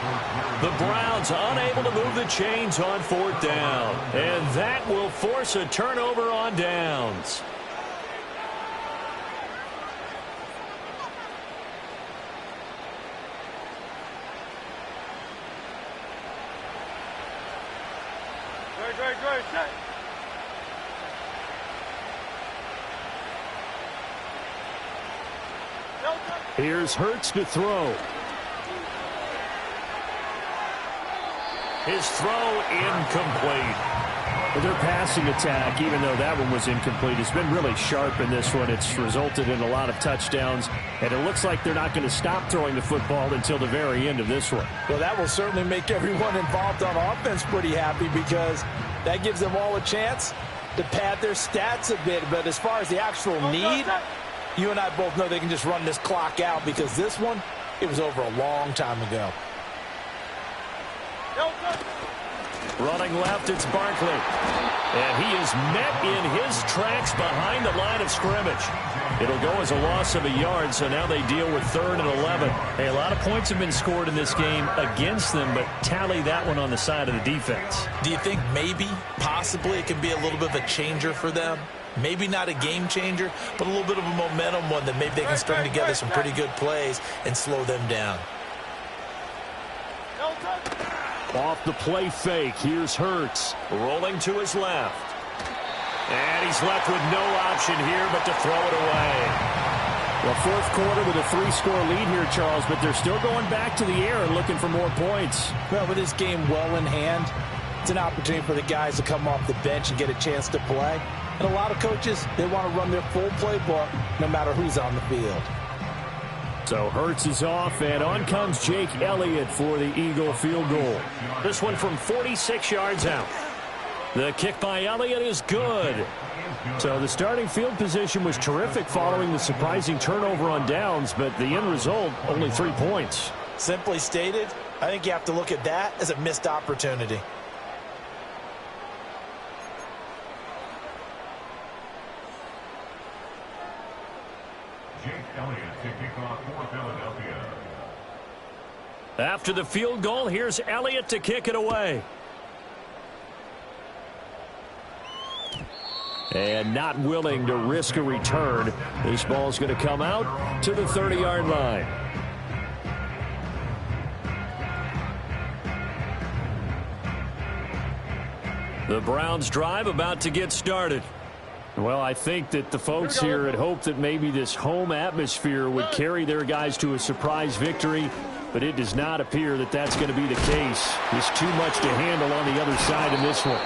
S7: The Browns unable to move the chains on 4th down. And that will force a turnover on downs.
S5: Great, set.
S7: Here's Hurts to throw. His throw incomplete. Their passing attack, even though that one was incomplete, has been really sharp in this one. It's resulted in a lot of touchdowns, and it looks like they're not going to stop throwing the football until the very end of this one.
S6: Well, that will certainly make everyone involved on offense pretty happy because that gives them all a chance to pad their stats a bit. But as far as the actual need, you and I both know they can just run this clock out because this one, it was over a long time ago.
S7: Running left, it's Barkley. And he is met in his tracks behind the line of scrimmage. It'll go as a loss of a yard, so now they deal with 3rd and 11. Hey, a lot of points have been scored in this game against them, but tally that one on the side of the defense.
S4: Do you think maybe, possibly, it can be a little bit of a changer for them? Maybe not a game changer, but a little bit of a momentum one that maybe they can string together some pretty good plays and slow them down.
S7: Off the play fake, here's Hurts. Rolling to his left. And he's left with no option here but to throw it away. Well, 4th quarter with a 3-score lead here, Charles, but they're still going back to the air and looking for more points.
S6: Well, with this game well in hand, it's an opportunity for the guys to come off the bench and get a chance to play. And a lot of coaches, they want to run their full playbook no matter who's on the field.
S7: So Hurts is off, and on comes Jake Elliott for the Eagle field goal. This one from 46 yards out. The kick by Elliott is good. So the starting field position was terrific following the surprising turnover on downs, but the end result, only 3 points.
S6: Simply stated, I think you have to look at that as a missed opportunity.
S3: Jake Elliott to kick off for Philadelphia.
S7: After the field goal, here's Elliott to kick it away. And not willing to risk a return. This ball's going to come out to the 30-yard line. The Browns drive about to get started. Well, I think that the folks here had hoped that maybe this home atmosphere would carry their guys to a surprise victory, but it does not appear that that's going to be the case. There's too much to handle on the other side in this one.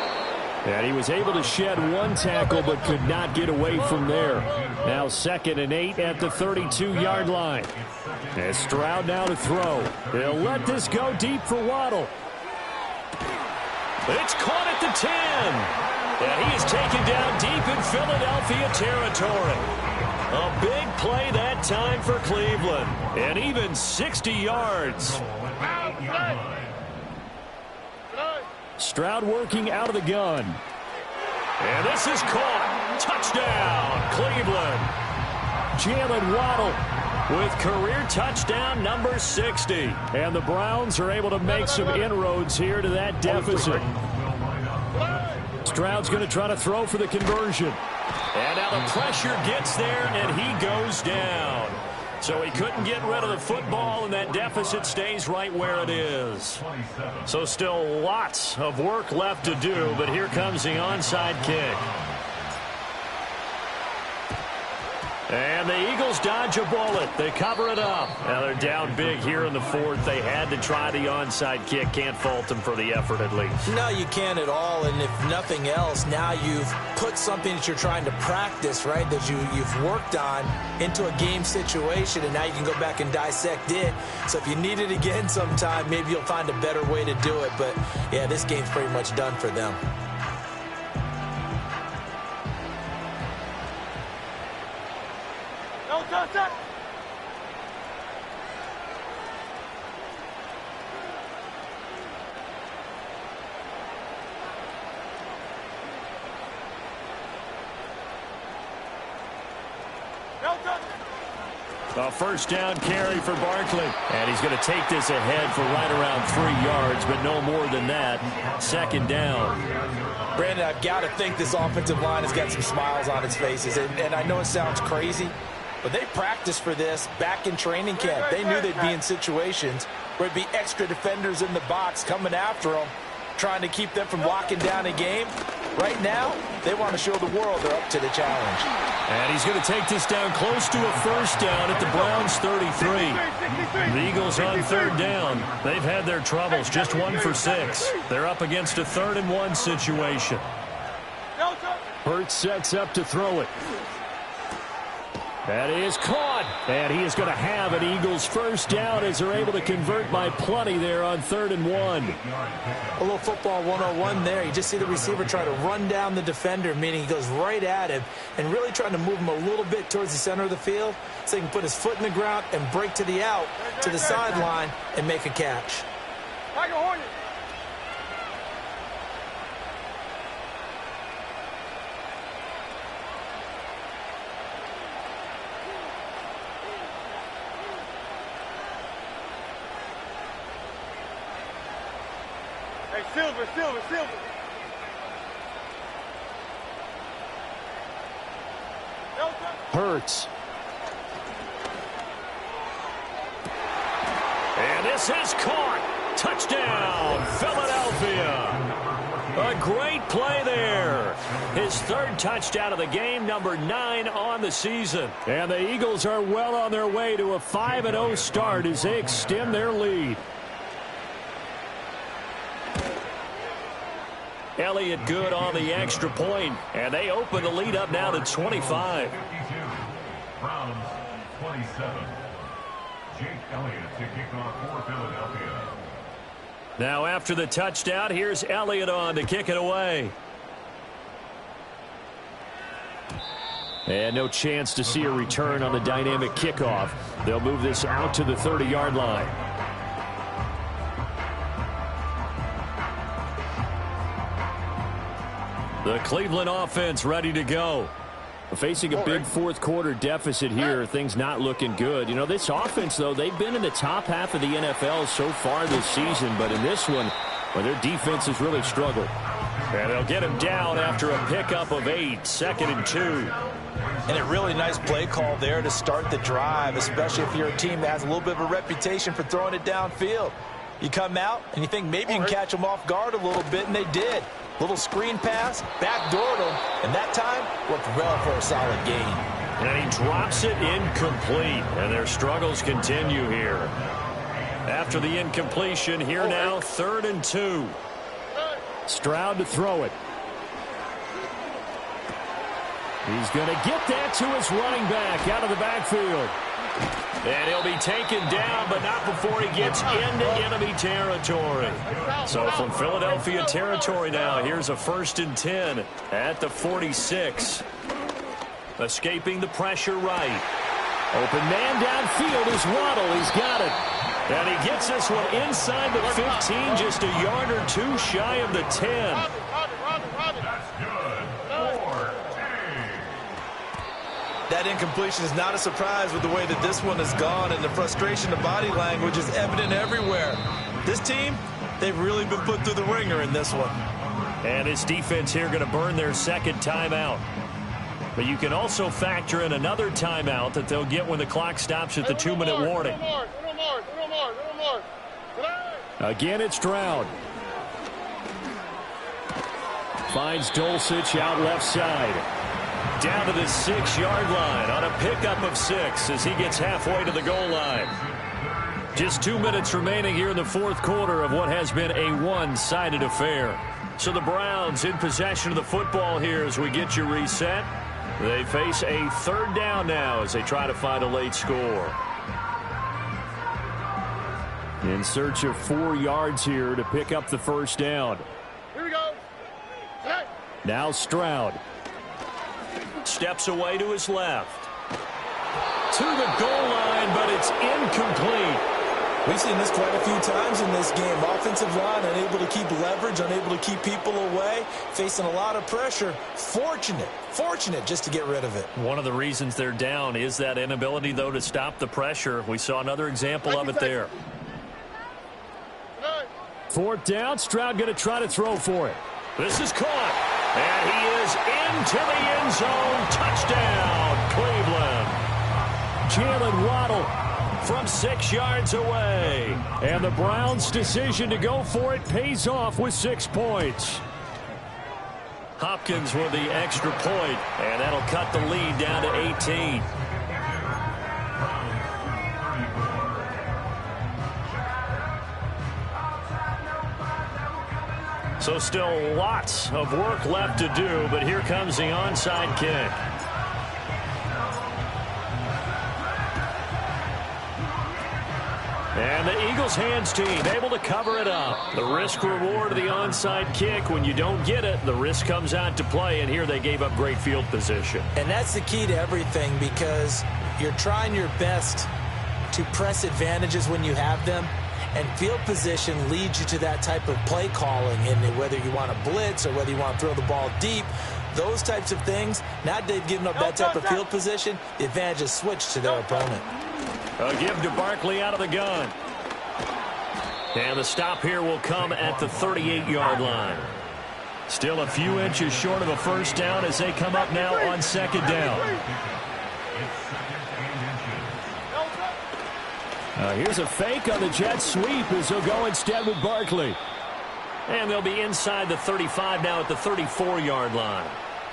S7: And he was able to shed one tackle but could not get away from there. Now 2nd and 8 at the 32-yard line. And Stroud now to throw. They'll let this go deep for Waddle. It's caught at the 10. And he is taken down deep in Philadelphia territory. A big play that time for Cleveland. And even 60 yards. Stroud working out of the gun. And this is caught. Touchdown, Cleveland. Jalen Waddle with career touchdown number 60. And the Browns are able to make some inroads here to that deficit. Stroud's going to try to throw for the conversion. And now the pressure gets there, and he goes down. So he couldn't get rid of the football, and that deficit stays right where it is. So still lots of work left to do, but here comes the onside kick. And the Eagles dodge a bullet. They cover it up. Now they're down big here in the 4th. They had to try the onside kick. Can't fault them for the effort at least.
S6: No, you can't at all. And if nothing else, now you've put something that you're trying to practice, right, that you've worked on into a game situation, and now you can go back and dissect it. So if you need it again sometime, maybe you'll find a better way to do it. But, yeah, this game's pretty much done for them.
S7: A first down carry for Barkley. And he's going to take this ahead for right around 3 yards, but no more than that. 2nd down.
S6: Brandon, I've got to think this offensive line has got some smiles on its faces. And I know it sounds crazy, but they practiced for this back in training camp. They knew they'd be in situations where it'd be extra defenders in the box coming after them, trying to keep them from locking down a game. Right now, they want to show the world they're up to the challenge.
S7: And he's going to take this down close to a first down at the Browns' 33. The Eagles on 3rd down. They've had their troubles, just 1 for 6. They're up against a 3rd and 1 situation. Hurts sets up to throw it. That is caught. And he is going to have an Eagles first down as they're able to convert by plenty there on 3rd and 1.
S6: A little football 101 there. You just see the receiver try to run down the defender, meaning he goes right at him and really trying to move him a little bit towards the center of the field so he can put his foot in the ground and break to the out, to the sideline, and make a catch.
S5: Silver.
S7: Hurts. And this is caught. Touchdown, Philadelphia. A great play there. His 3rd touchdown of the game, number 9 on the season. And the Eagles are well on their way to a 5-0 start as they extend their lead. Elliott good on the extra point, and they open the lead up now to 25.
S3: 52. Browns 27. Elliott to kick off for Philadelphia.
S2: Now after the touchdown, here's Elliott on to kick it away. And no chance to see a return on the dynamic kickoff. They'll move this out to the 30-yard line. The Cleveland offense ready to go. Facing a big fourth-quarter deficit here, things not looking good. You know, this offense, though, they've been in the top half of the NFL so far this season, but in this one, well, their defense has really struggled. And they'll get him down after a pickup of 8, 2nd and 2.
S4: And a really nice play call there to start the drive, especially if you're a team that has a little bit of a reputation for throwing it downfield. You come out and you think maybe you can catch them off guard a little bit, and they did. Little screen pass, backdoored them, and that time worked well for a solid gain.
S2: And he drops it incomplete, and their struggles continue here. After the incompletion, here now, 3rd and 2. Stroud to throw it. He's going to get that to his running back out of the backfield. And he'll be taken down, but not before he gets into enemy territory. So from Philadelphia territory now, here's a 1st and 10 at the 46. Escaping the pressure right. Open man downfield is Waddle. He's got it. And he gets this one inside the 15, just a yard or 2 shy of the 10.
S4: That incompletion is not a surprise with the way that this one has gone, and the frustration of body language is evident everywhere. This team, they've really been put through the ringer in this one.
S2: And his defense here going to burn their 2nd timeout. But you can also factor in another timeout that they'll get when the clock stops at the 2-minute warning. Again, it's Stroud. Finds Dulcich out left side. Down to the 6-yard line on a pickup of 6 as he gets halfway to the goal line. Just 2 minutes remaining here in the 4th quarter of what has been a one-sided affair. So the Browns in possession of the football here as we get you reset. They face a 3rd down now as they try to find a late score. In search of 4 yards here to pick up the 1st down.
S5: Here we go.
S2: Now Stroud. Steps away to his left. To the goal line, but it's incomplete.
S4: We've seen this quite a few times in this game. Offensive line unable to keep leverage, unable to keep people away, facing a lot of pressure. Fortunate just to get rid of it.
S2: One of the reasons they're down is that inability, though, to stop the pressure. We saw another example of it there. 4th down, Stroud going to try to throw for it. This is caught. And he is into the end zone. Touchdown, Cleveland. Jalen Waddle from 6 yards away. And the Browns' decision to go for it pays off with 6 points. Hopkins with the extra point, and that'll cut the lead down to 18. So still lots of work left to do, but here comes the onside kick. And the Eagles hands team able to cover it up. The risk reward of the onside kick. When you don't get it, the risk comes out to play, and here they gave up great field position.
S4: And that's the key to everything, because you're trying your best to press advantages when you have them. And field position leads you to that type of play calling, and whether you want to blitz or whether you want to throw the ball deep, those types of things. Now that they've given up that type of field position, the advantage is switched to their opponent.
S2: A give to Barkley out of the gun. And the stop here will come at the 38-yard line. Still a few inches short of a 1st down as they come up now on 2nd down. Here's a fake on the jet sweep as he'll go instead with Barkley. And they'll be inside the 35 now at the 34-yard line.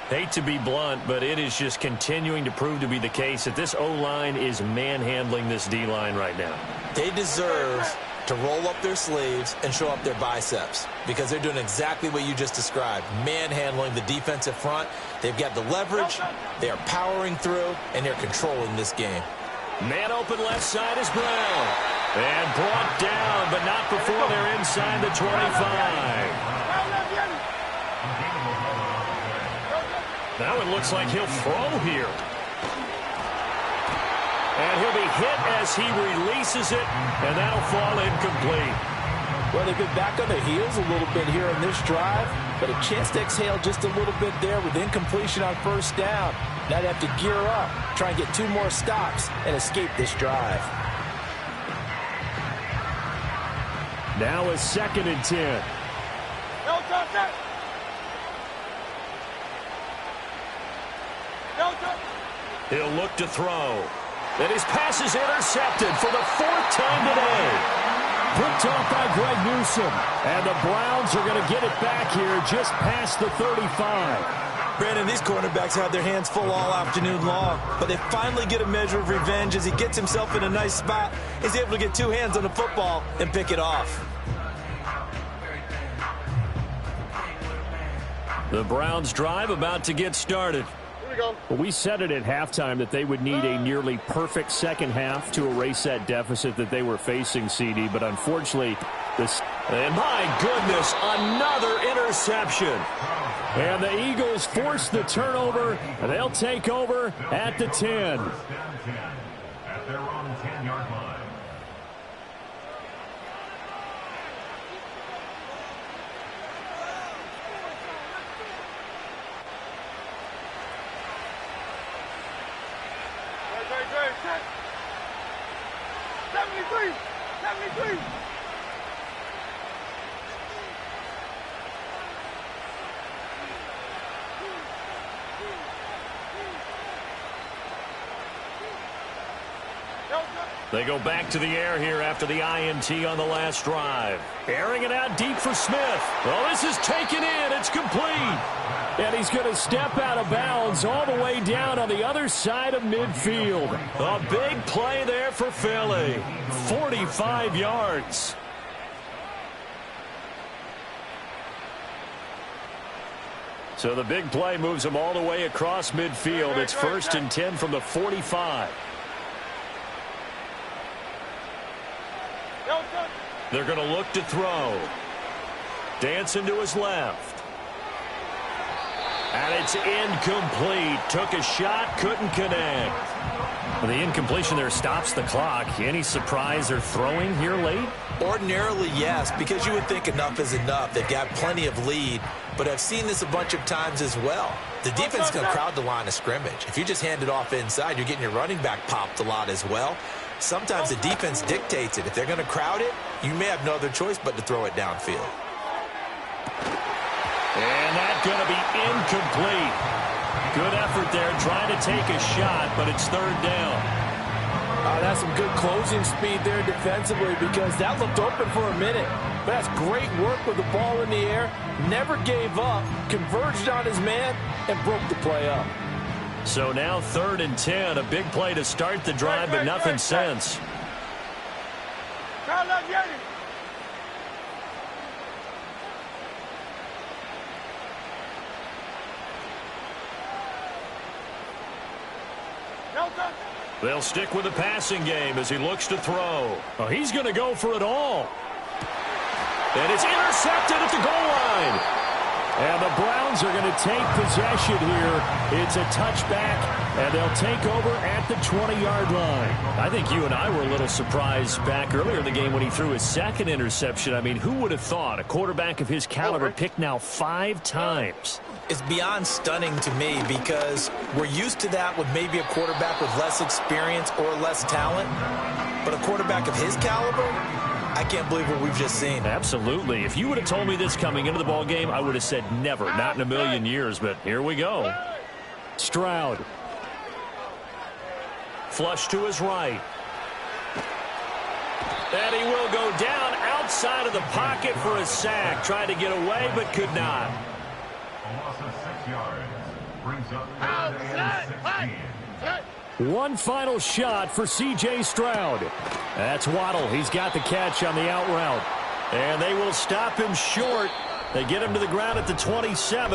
S2: Hate to be blunt, but it is just continuing to prove to be the case that this O-line is manhandling this D-line right now.
S4: They deserve to roll up their sleeves and show up their biceps, because they're doing exactly what you just described, manhandling the defensive front. They've got the leverage, they are powering through, and they're controlling this game.
S2: Man open left side is Brown. And brought down, but not before they're inside the 25. Now it looks like he'll throw here. And he'll be hit as he releases it, and that'll fall incomplete.
S6: Well, they've been back on their heels a little bit here on this drive, but a chance to exhale just a little bit there with incompletion on first down. Now they have to gear up, try and get 2 more stops, and escape this drive.
S7: Now a 2nd and 10.
S2: He'll look to throw. And his pass is intercepted for the 4th time today.
S7: Picked off by Greg Newsome. And the Browns are going to get it back here just past the 35.
S4: Brandon, these cornerbacks have their hands full all afternoon long, but they finally get a measure of revenge as he gets himself in a nice spot. He's able to get 2 hands on the football and pick it off.
S2: The Browns drive about to get started.
S7: Well, we said it at halftime that they would need a nearly perfect second half to erase that deficit that they were facing, CD. But unfortunately, this...
S2: And my goodness, another interception.
S7: And the Eagles force the turnover, and they'll take over at the 10.
S3: At their own 10-yard line.
S5: Set. 73. 73.
S2: They go back to the air here after the INT on the last drive. Airing it out deep for Smith. Oh, this is taken in. It's complete.
S7: And he's going to step out of bounds all the way down on the other side of midfield.
S2: A big play there for Philly. 45 yards. So the big play moves him all the way across midfield. It's 1st and 10 from the 45. They're going to look to throw. Dancing to his left. And it's incomplete. Took a shot, couldn't connect.
S7: Well, the incompletion there stops the clock. Any surprise they're throwing here late?
S4: Ordinarily, yes, because you would think enough is enough. They've got plenty of lead, but I've seen this a bunch of times as well. The defense is going to crowd the line of scrimmage. If you just hand it off inside, you're getting your running back popped a lot as well. Sometimes the defense dictates it. If they're going to crowd it, you may have no other choice but to throw it downfield.
S2: And that's going to be incomplete. Good effort there trying to take a shot, but it's 3rd down.
S6: That's some good closing speed there defensively because that looked open for a minute. But that's great work with the ball in the air. Never gave up, converged on his man, and broke the play up.
S2: So now 3rd and 10, a big play to start the drive, but nothing since. They'll stick with the passing game as he looks to throw.
S7: Oh, he's going to go for it all.
S2: And it's intercepted at the goal line.
S7: And the Browns are going to take possession here. It's a touchback, and they'll take over at the 20-yard line.
S2: I think you and I were a little surprised back earlier in the game when he threw his 2nd interception. I mean, who would have thought a quarterback of his caliber picked now 5 times?
S4: It's beyond stunning to me because we're used to that with maybe a quarterback with less experience or less talent. But a quarterback of his caliber, I can't believe what we've just seen.
S2: Absolutely. If you would have told me this coming into the ball game, I would have said never, not in a million years. But here we go.
S7: Stroud.
S2: Flush to his right. And he will go down outside of the pocket for a sack. Tried to get away, but could not.
S3: A loss of 6 yards. Brings up 3rd and 16.
S7: One final shot for C.J. Stroud. That's Waddle. He's got the catch on the out route.
S2: And they will stop him short. They get him to the ground at the 27.